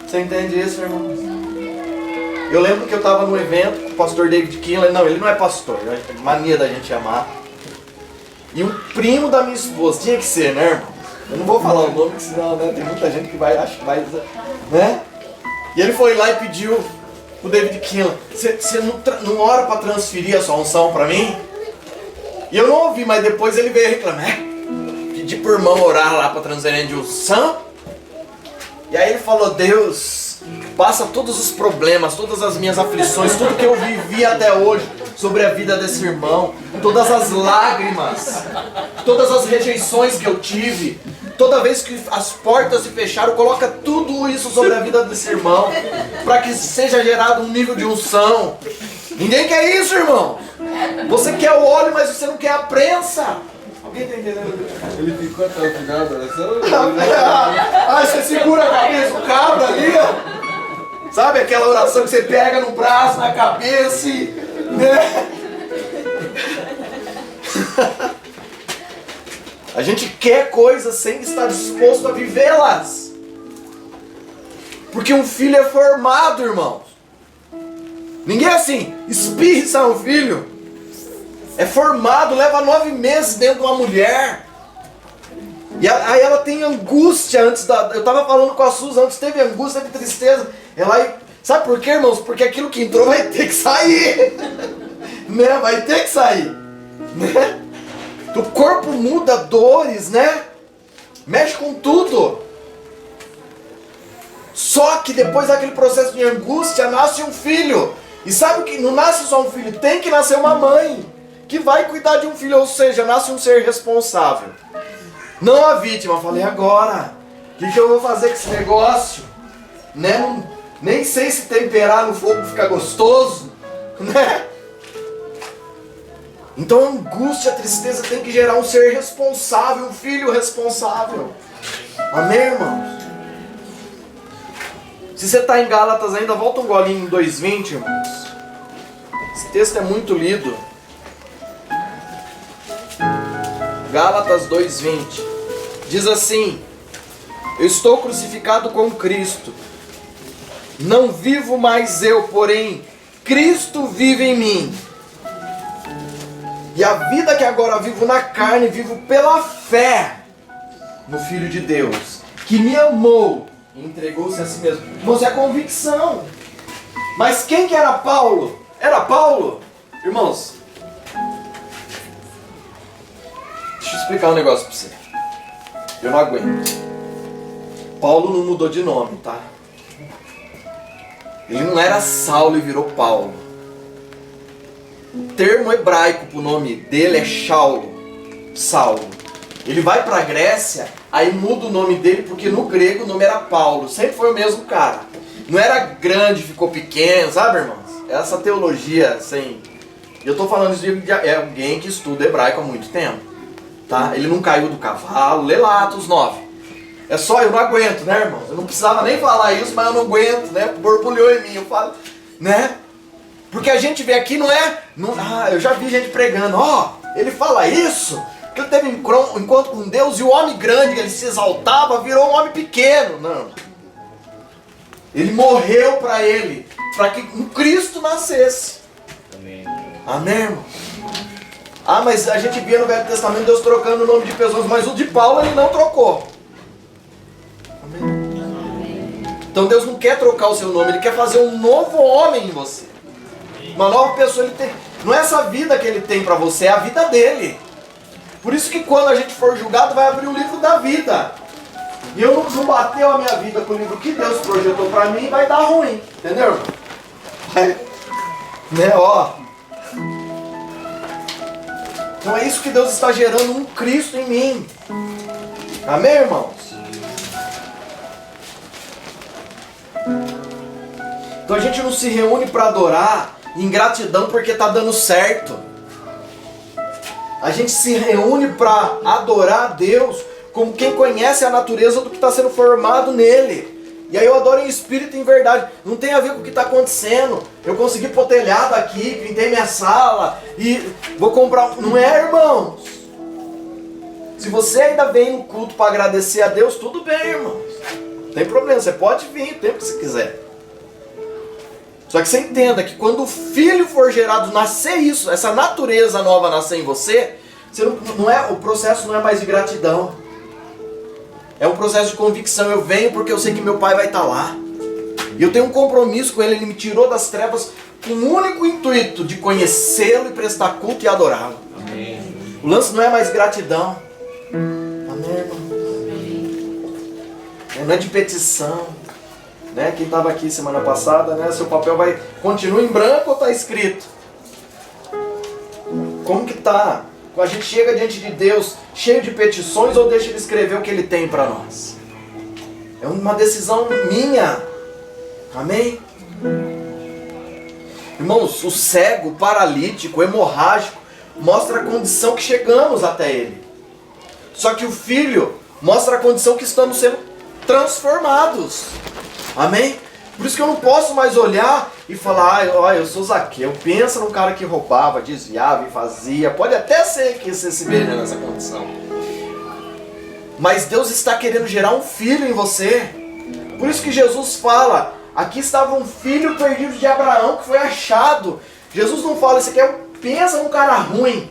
Você entende isso, irmãos? Eu lembro que eu estava num evento com o pastor David Kinley. Não, ele não é pastor, é mania da gente amar. E um primo da minha esposa, tinha que ser, né, irmão? Eu não vou falar o nome, porque senão, né, tem muita gente que vai, acho que vai, né? E ele foi lá e pediu pro David Kinley, você não ora para transferir a sua unção para mim? E eu não ouvi, mas depois ele veio reclamar, pedir pro irmão orar lá para transferência de unção. E aí ele falou, Deus, passa todos os problemas, todas as minhas aflições, tudo que eu vivi até hoje sobre a vida desse irmão, todas as lágrimas, todas as rejeições que eu tive, toda vez que as portas se fecharam, coloca tudo isso sobre a vida desse irmão, para que seja gerado um nível de unção. Ninguém quer isso, irmão. Você quer o óleo, mas você não quer a prensa. Alguém tá entendendo? Ele ficou até o final da oração? Aí você segura a cabeça do cabra ali, ó. Sabe aquela oração que você pega no braço, na cabeça e... né? A gente quer coisas sem estar disposto a vivê-las. Porque um filho é formado, irmãos. Ninguém é assim, espirra um filho. É formado, leva 9 meses dentro de uma mulher. E aí ela tem angústia antes da... Eu estava falando com a Susan, antes teve angústia, teve tristeza. Ela... Sabe por quê, irmãos? Porque aquilo que entrou vai ter que sair. Né? Vai ter que sair. Né? O corpo muda, dores, né? Mexe com tudo. Só que depois daquele processo de angústia, nasce um filho. E sabe o que? Não nasce só um filho, tem que nascer uma mãe que vai cuidar de um filho, ou seja, nasce um ser responsável. Não a vítima. Falei, agora, o que eu vou fazer com esse negócio? Né? Nem sei se temperar no fogo fica gostoso, né? Então a angústia, a tristeza tem que gerar um ser responsável, um filho responsável. Amém, irmãos? Se você está em Gálatas ainda, volta um golinho em 2:20, irmãos. Esse texto é muito lido. Gálatas 2:20 diz assim: eu estou crucificado com Cristo. Não vivo mais eu, porém Cristo vive em mim. E a vida que agora vivo na carne, vivo pela fé no Filho de Deus, que me amou e entregou-se a si mesmo. Irmãos, é convicção. Mas quem que era Paulo? Era Paulo? Irmãos, deixa eu explicar um negócio pra você. Eu não aguento. Paulo não mudou de nome, tá? Ele não era Saulo e virou Paulo. O termo hebraico para o nome dele é Saulo. Saulo. Ele vai para a Grécia, aí muda o nome dele porque no grego o nome era Paulo. Sempre foi o mesmo cara. Não era grande, ficou pequeno, sabe, irmãos? Essa teologia sem... Eu estou falando isso de alguém que estuda hebraico há muito tempo. Tá? Ele não caiu do cavalo. Lê lá Atos 9. É só, eu não aguento, né, irmãos? Eu não precisava nem falar isso, mas eu não aguento, né? Borbulhou em mim, eu falo, né? Porque a gente vê aqui, eu já vi gente pregando, ele fala isso, que ele teve um encontro com Deus e o homem grande que ele se exaltava virou um homem pequeno. Não. Ele morreu para ele, para que um Cristo nascesse. Amém. Amém, irmão? Mas a gente via no Velho Testamento Deus trocando o nome de pessoas, mas o de Paulo ele não trocou. Amém. Então Deus não quer trocar o seu nome, Ele quer fazer um novo homem em você. Uma nova pessoa. Ele tem. Não é essa vida que Ele tem para você, é a vida dele. Por isso que quando a gente for julgado vai abrir o livro da vida. E eu não bateu a minha vida com o livro que Deus projetou para mim, vai dar ruim. Entendeu? Vai, né, Então é isso que Deus está gerando, um Cristo em mim. Amém, irmãos? Então a gente não se reúne para adorar em gratidão porque está dando certo. A gente se reúne para adorar a Deus como quem conhece a natureza do que está sendo formado nele. E aí eu adoro em espírito e em verdade. Não tem a ver com o que está acontecendo. Eu consegui pôr telhado aqui, pintei minha sala e vou comprar. Não é, irmãos? Se você ainda vem no culto para agradecer a Deus, tudo bem, irmãos. Não tem problema, você pode vir o tempo que você quiser. Só que você entenda que quando o filho for gerado, nascer isso, essa natureza nova nascer em você, o processo não é mais de gratidão. É um processo de convicção. Eu venho porque eu sei que meu pai vai estar lá. E eu tenho um compromisso com ele. Ele me tirou das trevas com o único intuito de conhecê-lo e prestar culto e adorá-lo. Amém. O lance não é mais gratidão. Amém, irmão? Não é de petição. Né? Quem estava aqui semana passada, né? Seu papel continua em branco ou está escrito? Como que está? A gente chega diante de Deus cheio de petições ou deixa Ele escrever o que Ele tem para nós? É uma decisão minha. Amém? Irmãos, o cego, o paralítico, o hemorrágico mostra a condição que chegamos até Ele. Só que o filho mostra a condição que estamos sendo transformados. Amém? Por isso que eu não posso mais olhar e falar, eu sou Zaqueu. Pensa num cara que roubava, desviava e fazia. Pode até ser que você se veja nessa condição. Mas Deus está querendo gerar um filho em você. Por isso que Jesus fala, aqui estava um filho perdido de Abraão que foi achado. Jesus não fala, isso aqui pensa num cara ruim.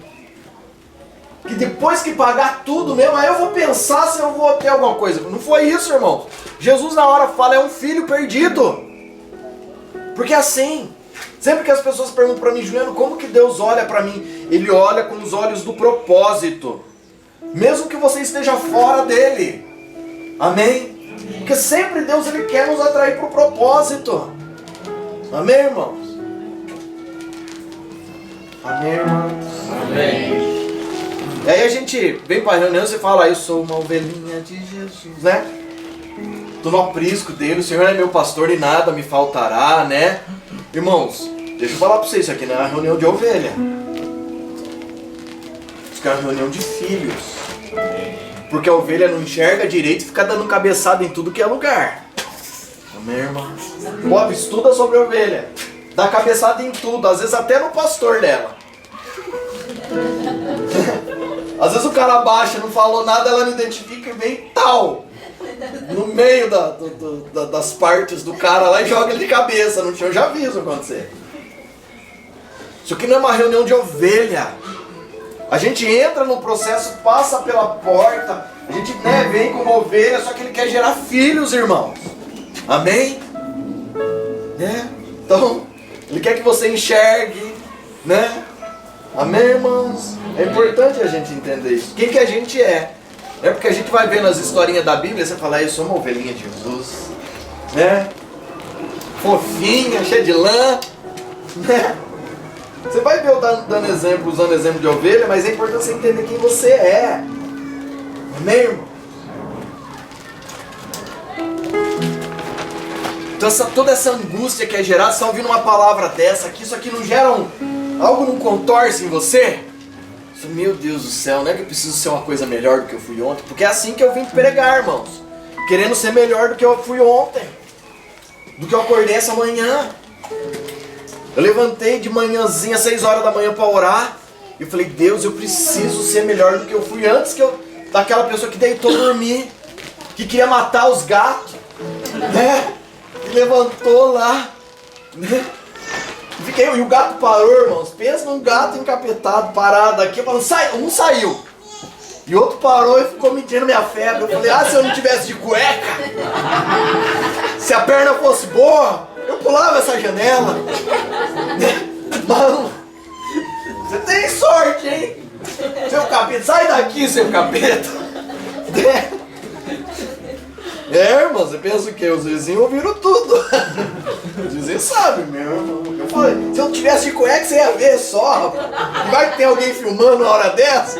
Que depois que pagar tudo mesmo, aí eu vou pensar se eu vou ter alguma coisa. Não foi isso, irmão. Jesus na hora fala, é um filho perdido. Porque assim, sempre que as pessoas perguntam para mim, Juliano, como que Deus olha para mim? Ele olha com os olhos do propósito. Mesmo que você esteja fora dele. Amém? Porque sempre Deus ele quer nos atrair para o propósito. Amém, irmãos? Amém, irmãos? Amém. E aí a gente vem para a reunião e você fala, eu sou uma ovelhinha de Jesus, né? Estou no aprisco dele, o Senhor é meu pastor e nada me faltará, né? Irmãos, deixa eu falar para vocês, isso aqui não é uma reunião de ovelha. Isso aqui é uma reunião de filhos. Porque a ovelha não enxerga direito e fica dando cabeçada em tudo que é lugar. Amém, irmão? Bob, estuda sobre a ovelha. Dá cabeçada em tudo, às vezes até no pastor dela. Às vezes o cara baixa, não falou nada, ela não identifica e vem tal. No meio das partes do cara lá e joga ele de cabeça no chão. Eu já vi isso acontecer. Isso aqui não é uma reunião de ovelha. A gente entra no processo, passa pela porta. A gente vem como ovelha, só que ele quer gerar filhos, irmãos. Amém? Então, ele quer que você enxergue, né? Amém, irmãos? É importante a gente entender isso. Quem que a gente é? É porque a gente vai ver nas historinhas da Bíblia, você fala, eu sou uma ovelhinha de Jesus, né? Fofinha, cheia de lã, né? Você vai ver eu dando exemplo, usando exemplo de ovelha, mas é importante você entender quem você é. Amém, irmão? Então toda essa angústia que é gerada, você está ouvindo uma palavra dessa aqui, isso aqui não gera algo não contorce em você? Meu Deus do céu, não é que eu preciso ser uma coisa melhor do que eu fui ontem? Porque é assim que eu vim pregar, irmãos. Querendo ser melhor do que eu fui ontem. Do que eu acordei essa manhã. Eu levantei de manhãzinha, 6 horas da manhã para orar. E eu falei, Deus, eu preciso ser melhor do que eu fui antes daquela pessoa que deitou dormir. Que queria matar os gatos. Né? E levantou lá. Né? E o gato parou, irmãos. Pensa num gato encapetado, parado aqui, falando, um saiu. E outro parou e ficou medindo minha febre. Eu falei, se eu não tivesse de cueca, se a perna fosse boa, eu pulava essa janela. Mano, você tem sorte, hein? Seu capeta, sai daqui, seu capeta. Irmão, você pensa o quê? Os vizinhos ouviram tudo. Os vizinhos sabem, meu irmão. Eu falei, se eu tivesse de cueca, você ia ver só, rapaz. Vai que tem alguém filmando na hora dessa,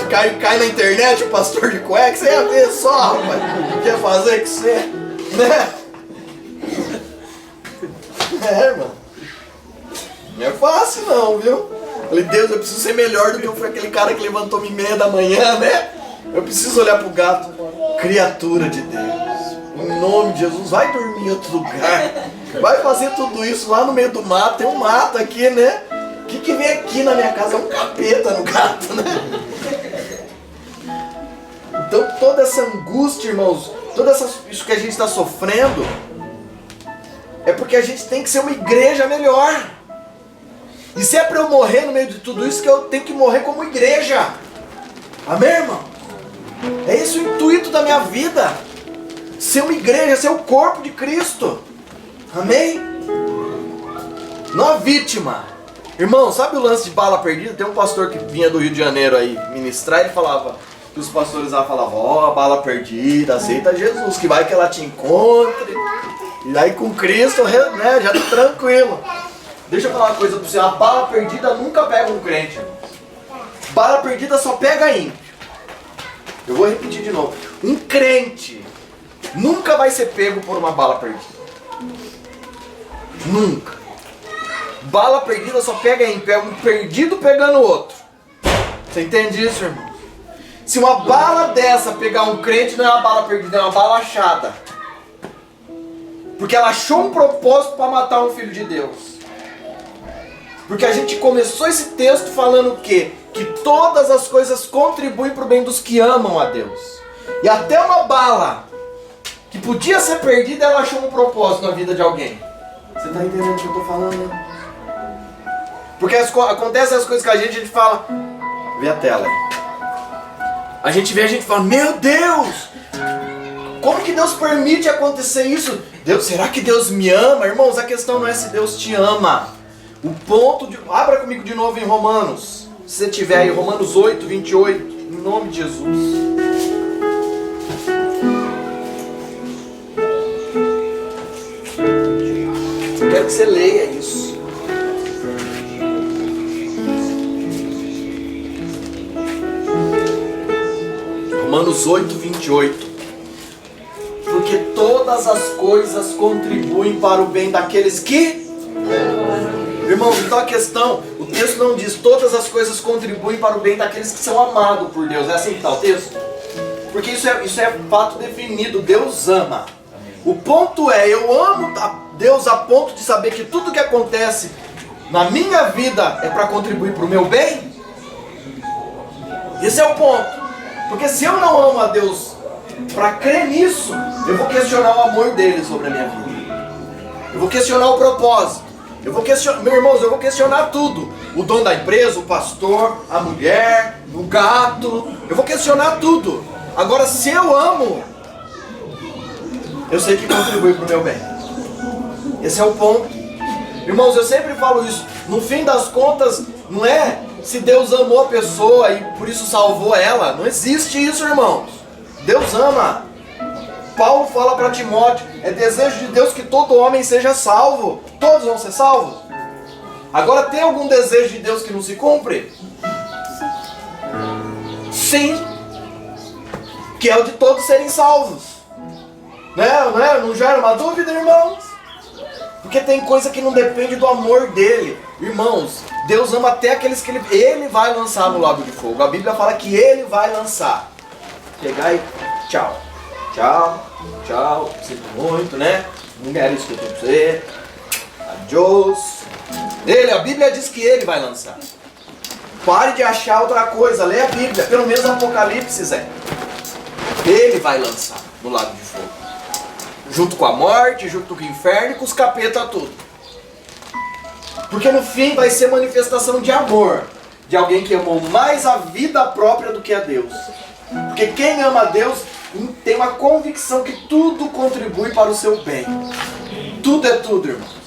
cai na internet o pastor de cueca, você ia ver só, rapaz. Quer fazer com você? Né? Irmão. Não é fácil não, viu? Falei, Deus, eu preciso ser melhor do que eu fui aquele cara que levantou-me 6h da manhã, né? Eu preciso olhar pro gato, criatura de Deus. Em nome de Jesus, vai dormir em outro lugar. Vai fazer tudo isso lá no meio do mato. Tem um mato aqui, né? O que vem aqui na minha casa? É um capeta no gato, né? Então toda essa angústia, irmãos, isso que a gente está sofrendo, é porque a gente tem que ser uma igreja melhor. E se é para eu morrer no meio de tudo isso, que eu tenho que morrer como igreja. Amém, irmão? É esse o intuito da minha vida. Ser uma igreja, ser o corpo de Cristo. Amém? Não a vítima. Irmão, sabe o lance de bala perdida? Tem um pastor que vinha do Rio de Janeiro aí ministrar, ele falava, que os pastores lá falavam, a bala perdida, aceita Jesus, que vai que ela te encontre. E aí com Cristo, né, já tá tranquilo. Deixa eu falar uma coisa pra você, a bala perdida nunca pega um crente, irmão. Bala perdida só pega ímpio. Eu vou repetir de novo. Um crente nunca vai ser pego por uma bala perdida. Nunca. Bala perdida só pega ímpio. É um perdido pegando o outro. Você entende isso, irmão? Se uma bala dessa pegar um crente, não é uma bala perdida, é uma bala achada. Porque ela achou um propósito para matar um filho de Deus. Porque a gente começou esse texto falando o quê? Que todas as coisas contribuem para o bem dos que amam a Deus. E até uma bala que podia ser perdida, ela achou um propósito na vida de alguém. Você está entendendo o que eu estou falando, né? Porque acontecem as coisas que a gente fala... Vê a tela aí. A gente vê, a gente fala, meu Deus! Como que Deus permite acontecer isso? Deus, será que Deus me ama? Irmãos, a questão não é se Deus te ama. O ponto de... Abra comigo de novo em Romanos. Se você tiver aí, Romanos 8, 28. Em nome de Jesus. Eu quero que você leia isso. Romanos 8, 28. Porque todas as coisas contribuem para o bem daqueles que... Irmãos, então a questão, o texto não diz todas as coisas contribuem para o bem daqueles que são amados por Deus. É assim que está o texto? Porque isso é fato definido, Deus ama. O ponto é, eu amo a Deus a ponto de saber que tudo que acontece na minha vida é para contribuir para o meu bem? Esse é o ponto. Porque se eu não amo a Deus para crer nisso, eu vou questionar o amor dele sobre a minha vida. Eu vou questionar o propósito. Eu vou questionar, meus irmãos, eu vou questionar tudo. O dono da empresa, o pastor, a mulher, o gato. Eu vou questionar tudo. Agora, se eu amo, eu sei que contribui para o meu bem. Esse é o ponto. Irmãos, eu sempre falo isso. No fim das contas, não é se Deus amou a pessoa e por isso salvou ela. Não existe isso, irmãos. Deus ama. Paulo fala para Timóteo, é desejo de Deus que todo homem seja salvo. Todos vão ser salvos? Agora, tem algum desejo de Deus que não se cumpre? Sim. Que é o de todos serem salvos. Não gera uma dúvida, irmãos? Porque tem coisa que não depende do amor dele. Irmãos, Deus ama até aqueles que ele vai lançar no lago de fogo. A Bíblia fala que ele vai lançar. Pegar e tchau. Tchau, tchau, sinto muito, né? Não quero isso que eu tenho pra você. Adiós. A Bíblia diz que ele vai lançar. Pare de achar outra coisa, lê a Bíblia, pelo menos Apocalipse, Zé. Ele vai lançar no lago de fogo. Junto com a morte, junto com o inferno e com os capeta tudo. Porque no fim vai ser manifestação de amor. De alguém que amou mais a vida própria do que a Deus. Porque quem ama a Deus tem uma convicção que tudo contribui para o seu bem. Tudo é tudo, irmãos.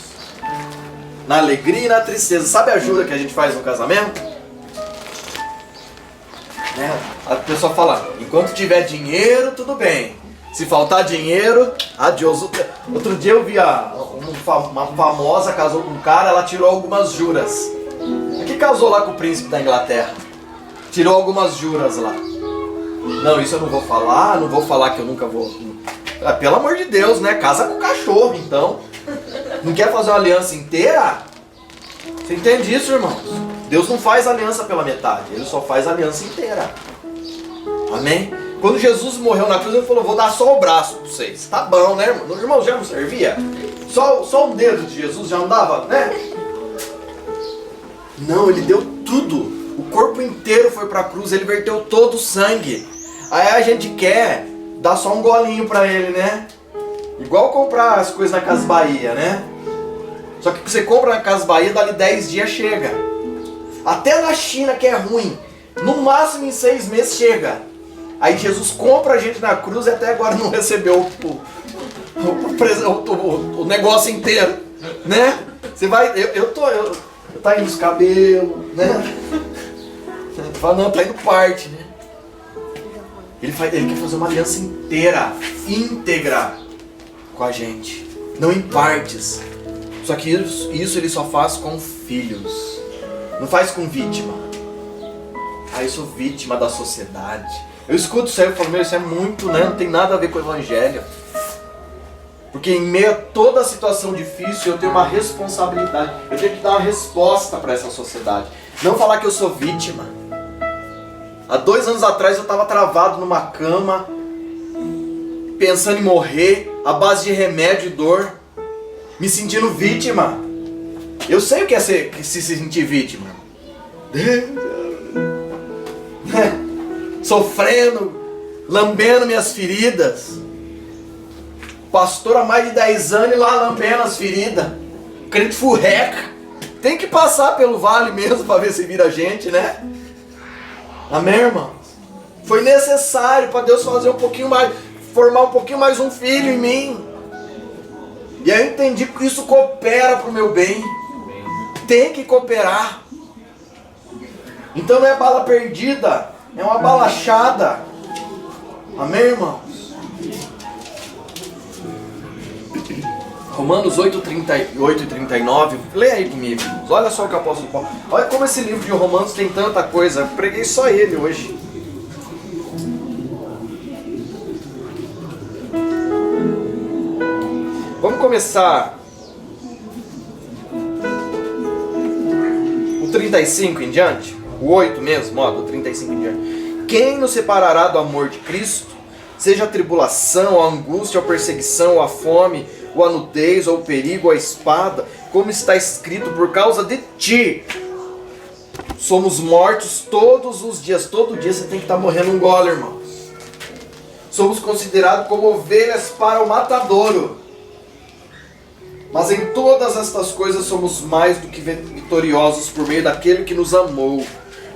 Na alegria e na tristeza. Sabe a ajuda que a gente faz no casamento? A pessoa fala, enquanto tiver dinheiro, tudo bem. Se faltar dinheiro, adiós. Outro dia eu vi uma famosa casou com um cara, ela tirou algumas juras. Que casou lá com o príncipe da Inglaterra. Tirou algumas juras lá. Não, isso eu não vou falar que eu nunca vou. Pelo amor de Deus, né? Casa com o cachorro, então. Não quer fazer uma aliança inteira? Você entende isso, irmãos? Deus não faz aliança pela metade, Ele só faz aliança inteira. Amém? Quando Jesus morreu na cruz, ele falou, vou dar só o braço para vocês. Tá bom, né, irmão? Os irmãos já não servia? Só um dedo de Jesus já não dava, né? Não, ele deu tudo. O corpo inteiro foi para a cruz, ele verteu todo o sangue. Aí a gente quer dar só um golinho para ele, né? Igual comprar as coisas na Casa Bahia, né? Só que você compra na Casa Bahia, dali 10 dias chega. Até na China, que é ruim, no máximo em 6 meses chega. Aí Jesus compra a gente na cruz e até agora não recebeu o negócio inteiro, né? Você vai, tá indo os cabelos, né? Fala, não, tá indo parte, né? Ele quer fazer uma aliança inteira, íntegra com a gente, não em partes. Só que isso ele só faz com filhos, não faz com vítima. Ah, eu sou vítima da sociedade. Eu escuto isso aí e falo, meu, isso é muito, né? Não tem nada a ver com o evangelho. Porque em meio a toda a situação difícil, eu tenho uma responsabilidade. Eu tenho que dar uma resposta para essa sociedade. Não falar que eu sou vítima. Há 2 anos atrás eu estava travado numa cama, pensando em morrer, à base de remédio e dor, me sentindo vítima. Eu sei o que é se sentir vítima. Sofrendo, lambendo minhas feridas. Pastor há mais de 10 anos e lá lambendo as feridas. Crente furreca. Tem que passar pelo vale mesmo para ver se vira a gente, né? Amém, irmãos? Foi necessário para Deus fazer um pouquinho mais, formar um pouquinho mais um filho em mim. E aí eu entendi que isso coopera para o meu bem. Tem que cooperar. Então não é bala perdida, é uma bala achada. Amém, irmãos? Romanos 8, 38 e 39. Leia aí comigo, irmãos. Olha só o que o apóstolo Paulo. Olha como esse livro de Romanos tem tanta coisa. Eu preguei só ele hoje. Vamos começar o 35 em diante. O 8 mesmo, ó, do 35 em diante. Quem nos separará do amor de Cristo? Seja a tribulação, a angústia, a perseguição, a fome, ou a nudez, ou o perigo, ou a espada, como está escrito, por causa de ti somos mortos todos os dias. Todo dia você tem que estar morrendo um gole, irmãos. Somos considerados como ovelhas para o matadouro. Mas em todas estas coisas somos mais do que vitoriosos por meio daquele que nos amou.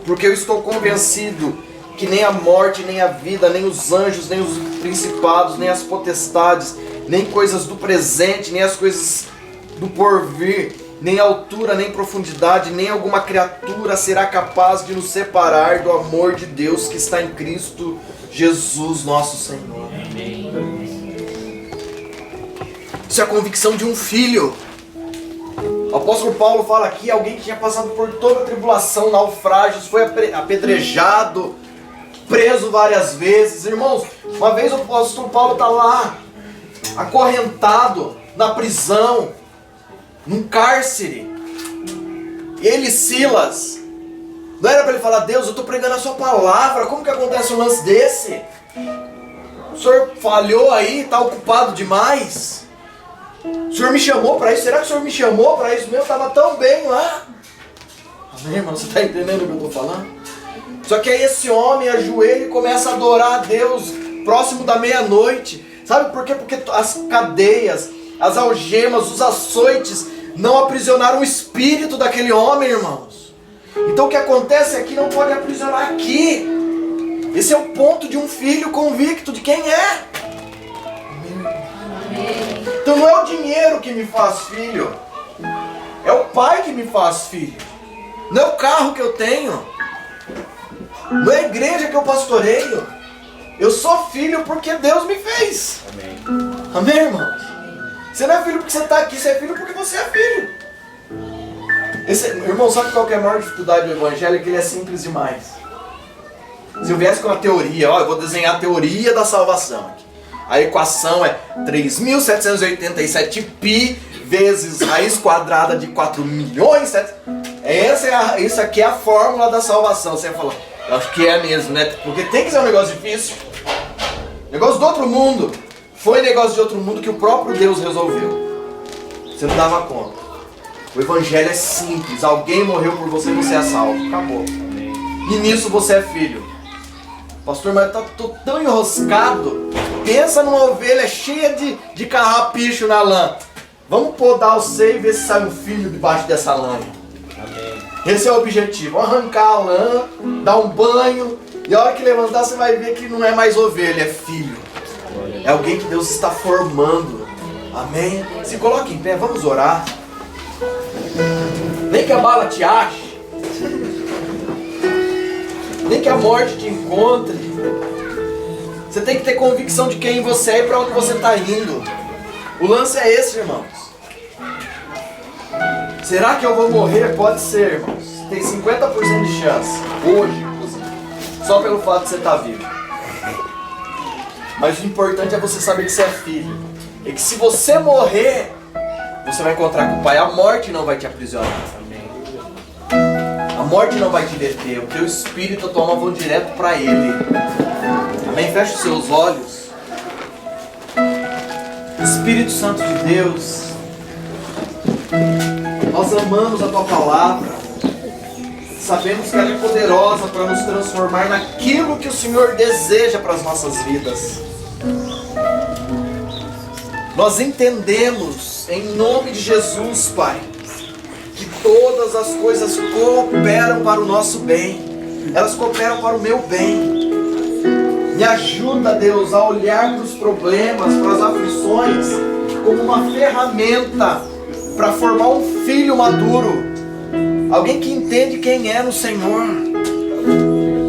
Porque eu estou convencido que nem a morte, nem a vida, nem os anjos, nem os principados, nem as potestades, nem coisas do presente, nem as coisas do porvir, nem altura, nem profundidade, nem alguma criatura será capaz de nos separar do amor de Deus que está em Cristo Jesus nosso Senhor. Isso é a convicção de um filho. O apóstolo Paulo fala aqui, alguém que tinha passado por toda a tribulação, naufrágios, foi apedrejado, preso várias vezes. Irmãos, uma vez o apóstolo Paulo está lá, acorrentado, na prisão, num cárcere. Ele e Silas. Não era para ele falar, Deus, eu estou pregando a sua palavra, como que acontece um lance desse? O senhor falhou aí, está ocupado demais? O senhor me chamou para isso? Será que o senhor me chamou para isso? Meu, estava tão bem lá. Amém, irmão? Você está entendendo o que eu estou falando? Só que aí esse homem ajoelha e começa a adorar a Deus próximo da meia-noite. Sabe por quê? Porque as cadeias, as algemas, os açoites não aprisionaram o espírito daquele homem, irmãos. Então o que acontece aqui não pode aprisionar aqui. Esse é o ponto de um filho convicto de quem é. Então não é o dinheiro que me faz filho, é o pai que me faz filho. Não é o carro que eu tenho, não é a igreja que eu pastoreio. Eu sou filho porque Deus me fez. Amém. Amém, irmãos? Você não é filho porque você está aqui, você é filho porque você é filho. Irmão, sabe qual que é a maior dificuldade do evangelho? É que ele é simples demais. Se eu viesse com uma teoria, ó, eu vou desenhar a teoria da salvação aqui. A equação é 3.787 pi vezes raiz quadrada de 4 milhões. Isso aqui é a fórmula da salvação. Você vai falar, Eu acho que é mesmo, né? Porque tem que ser um negócio difícil. Negócio do outro mundo. Foi negócio de outro mundo que o próprio Deus resolveu. Você não dava conta. O evangelho é simples. Alguém morreu por você e você é salvo. Acabou. E nisso você é filho. Pastor, mas eu tô tão enroscado. Pensa numa ovelha cheia de carrapicho na lã. Vamos podar o seio e ver se sai um filho debaixo dessa lã. Esse é o objetivo. Arrancar a lã, dar um banho. E a hora que levantar você vai ver que não é mais ovelha, é filho. É alguém que Deus está formando. Amém? Se coloque em pé, vamos orar. Nem que a bala te ache. Nem que a morte te encontre. Você tem que ter convicção de quem você é e para onde você está indo. O lance é esse, irmãos. Será que eu vou morrer? Pode ser, irmãos. Tem 50% de chance. Hoje, inclusive. Só pelo fato de você estar vivo. Mas o importante é você saber que você é filho. E que se você morrer, você vai encontrar com o Pai. A morte não vai te aprisionar. A morte não vai te deter. O teu espírito e a tua alma vão direto para Ele. Amém? Feche os seus olhos. Espírito Santo de Deus, nós amamos a Tua Palavra. Sabemos que ela é poderosa para nos transformar naquilo que o Senhor deseja para as nossas vidas. Nós entendemos, em nome de Jesus, Pai, que todas as coisas cooperam para o nosso bem. Elas cooperam para o meu bem. Me ajuda, Deus, a olhar para os problemas, para as aflições, como uma ferramenta para formar um filho maduro. Alguém que entende quem é no Senhor.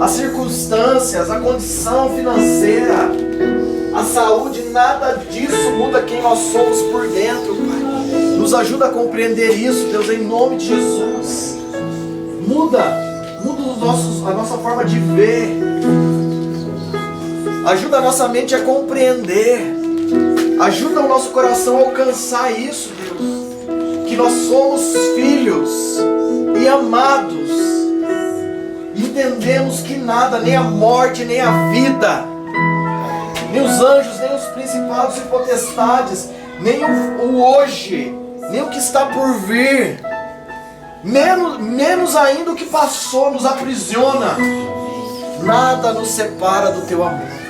As circunstâncias, a condição financeira, a saúde, nada disso muda quem nós somos por dentro, Pai. Nos ajuda a compreender isso, Deus, em nome de Jesus. Muda a nossa forma de ver. Ajuda a nossa mente a compreender. Ajuda o nosso coração a alcançar isso, Deus. Que nós somos filhos e amados. Entendemos que nada, nem a morte, nem a vida, nem os anjos, nem os principados e potestades, nem o hoje, nem o que está por vir, menos ainda o que passou, nos aprisiona. Nada nos separa do Teu amor.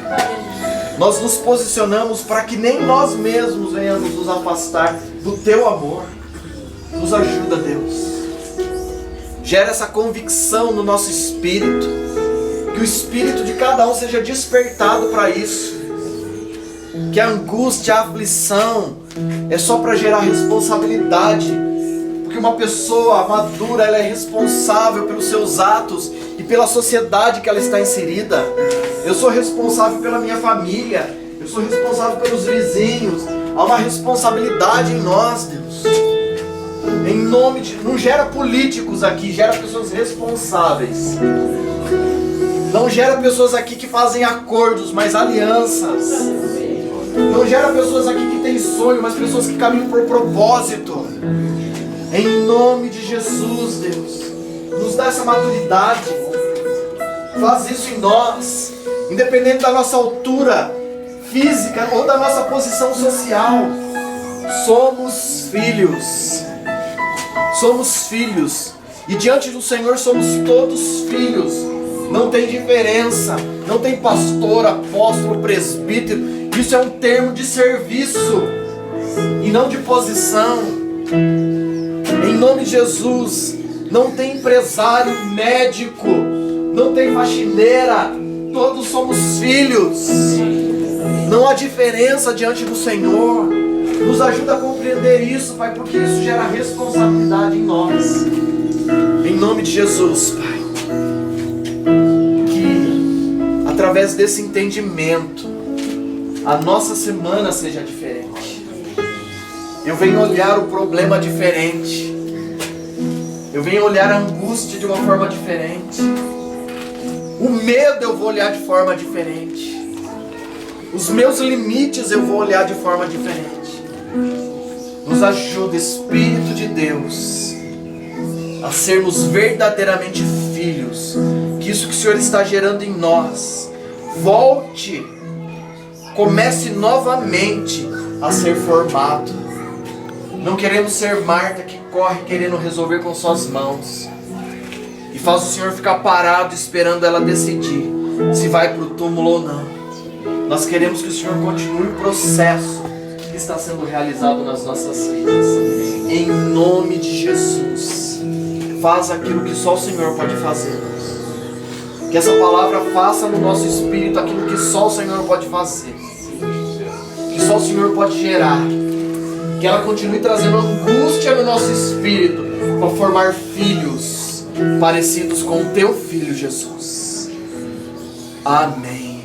Nós nos posicionamos para que nem nós mesmos venhamos nos afastar do Teu amor. Nos ajuda, Deus. Gera essa convicção no nosso espírito. Que o espírito de cada um seja despertado para isso. Que a angústia, a aflição é só para gerar responsabilidade. Porque uma pessoa madura, ela é responsável pelos seus atos e pela sociedade que ela está inserida. Eu sou responsável pela minha família. Eu sou responsável pelos vizinhos. Há uma responsabilidade em nós, Deus. Em nome de... Não gera políticos aqui, gera pessoas responsáveis. Não gera pessoas aqui que fazem acordos, mas alianças. Não gera pessoas aqui que têm sonho, mas pessoas que caminham por propósito. Em nome de Jesus, Deus, nos dá essa maturidade. Faz isso em nós, independente da nossa altura física ou da nossa posição social. Somos filhos. Somos filhos. E diante do Senhor somos todos filhos. Não tem diferença. Não tem pastor, apóstolo, presbítero. Isso é um termo de serviço e não de posição. Em nome de Jesus, não tem empresário, médico, não tem faxineira, todos somos filhos. Não há diferença diante do Senhor. Nos ajuda a compreender isso, Pai, porque isso gera responsabilidade em nós. Em nome de Jesus, Pai, que através desse entendimento a nossa semana seja diferente. Eu venho olhar o problema diferente. Eu venho olhar a angústia de uma forma diferente. O medo eu vou olhar de forma diferente. Os meus limites eu vou olhar de forma diferente. Nos ajuda, Espírito de Deus, a sermos verdadeiramente filhos, que que isso que o Senhor está gerando em nós volte, comece novamente a ser formado. Não queremos ser Marta que corre querendo resolver com suas mãos e faz o Senhor ficar parado esperando ela decidir se vai para o túmulo ou não. Nós queremos que o Senhor continue o processo que está sendo realizado nas nossas vidas. Em nome de Jesus, faz aquilo que só o Senhor pode fazer. Que essa palavra faça no nosso espírito aquilo que só o Senhor pode fazer, que só o Senhor pode gerar. Que ela continue trazendo angústia no nosso espírito para formar filhos parecidos com o teu Filho Jesus. Amém.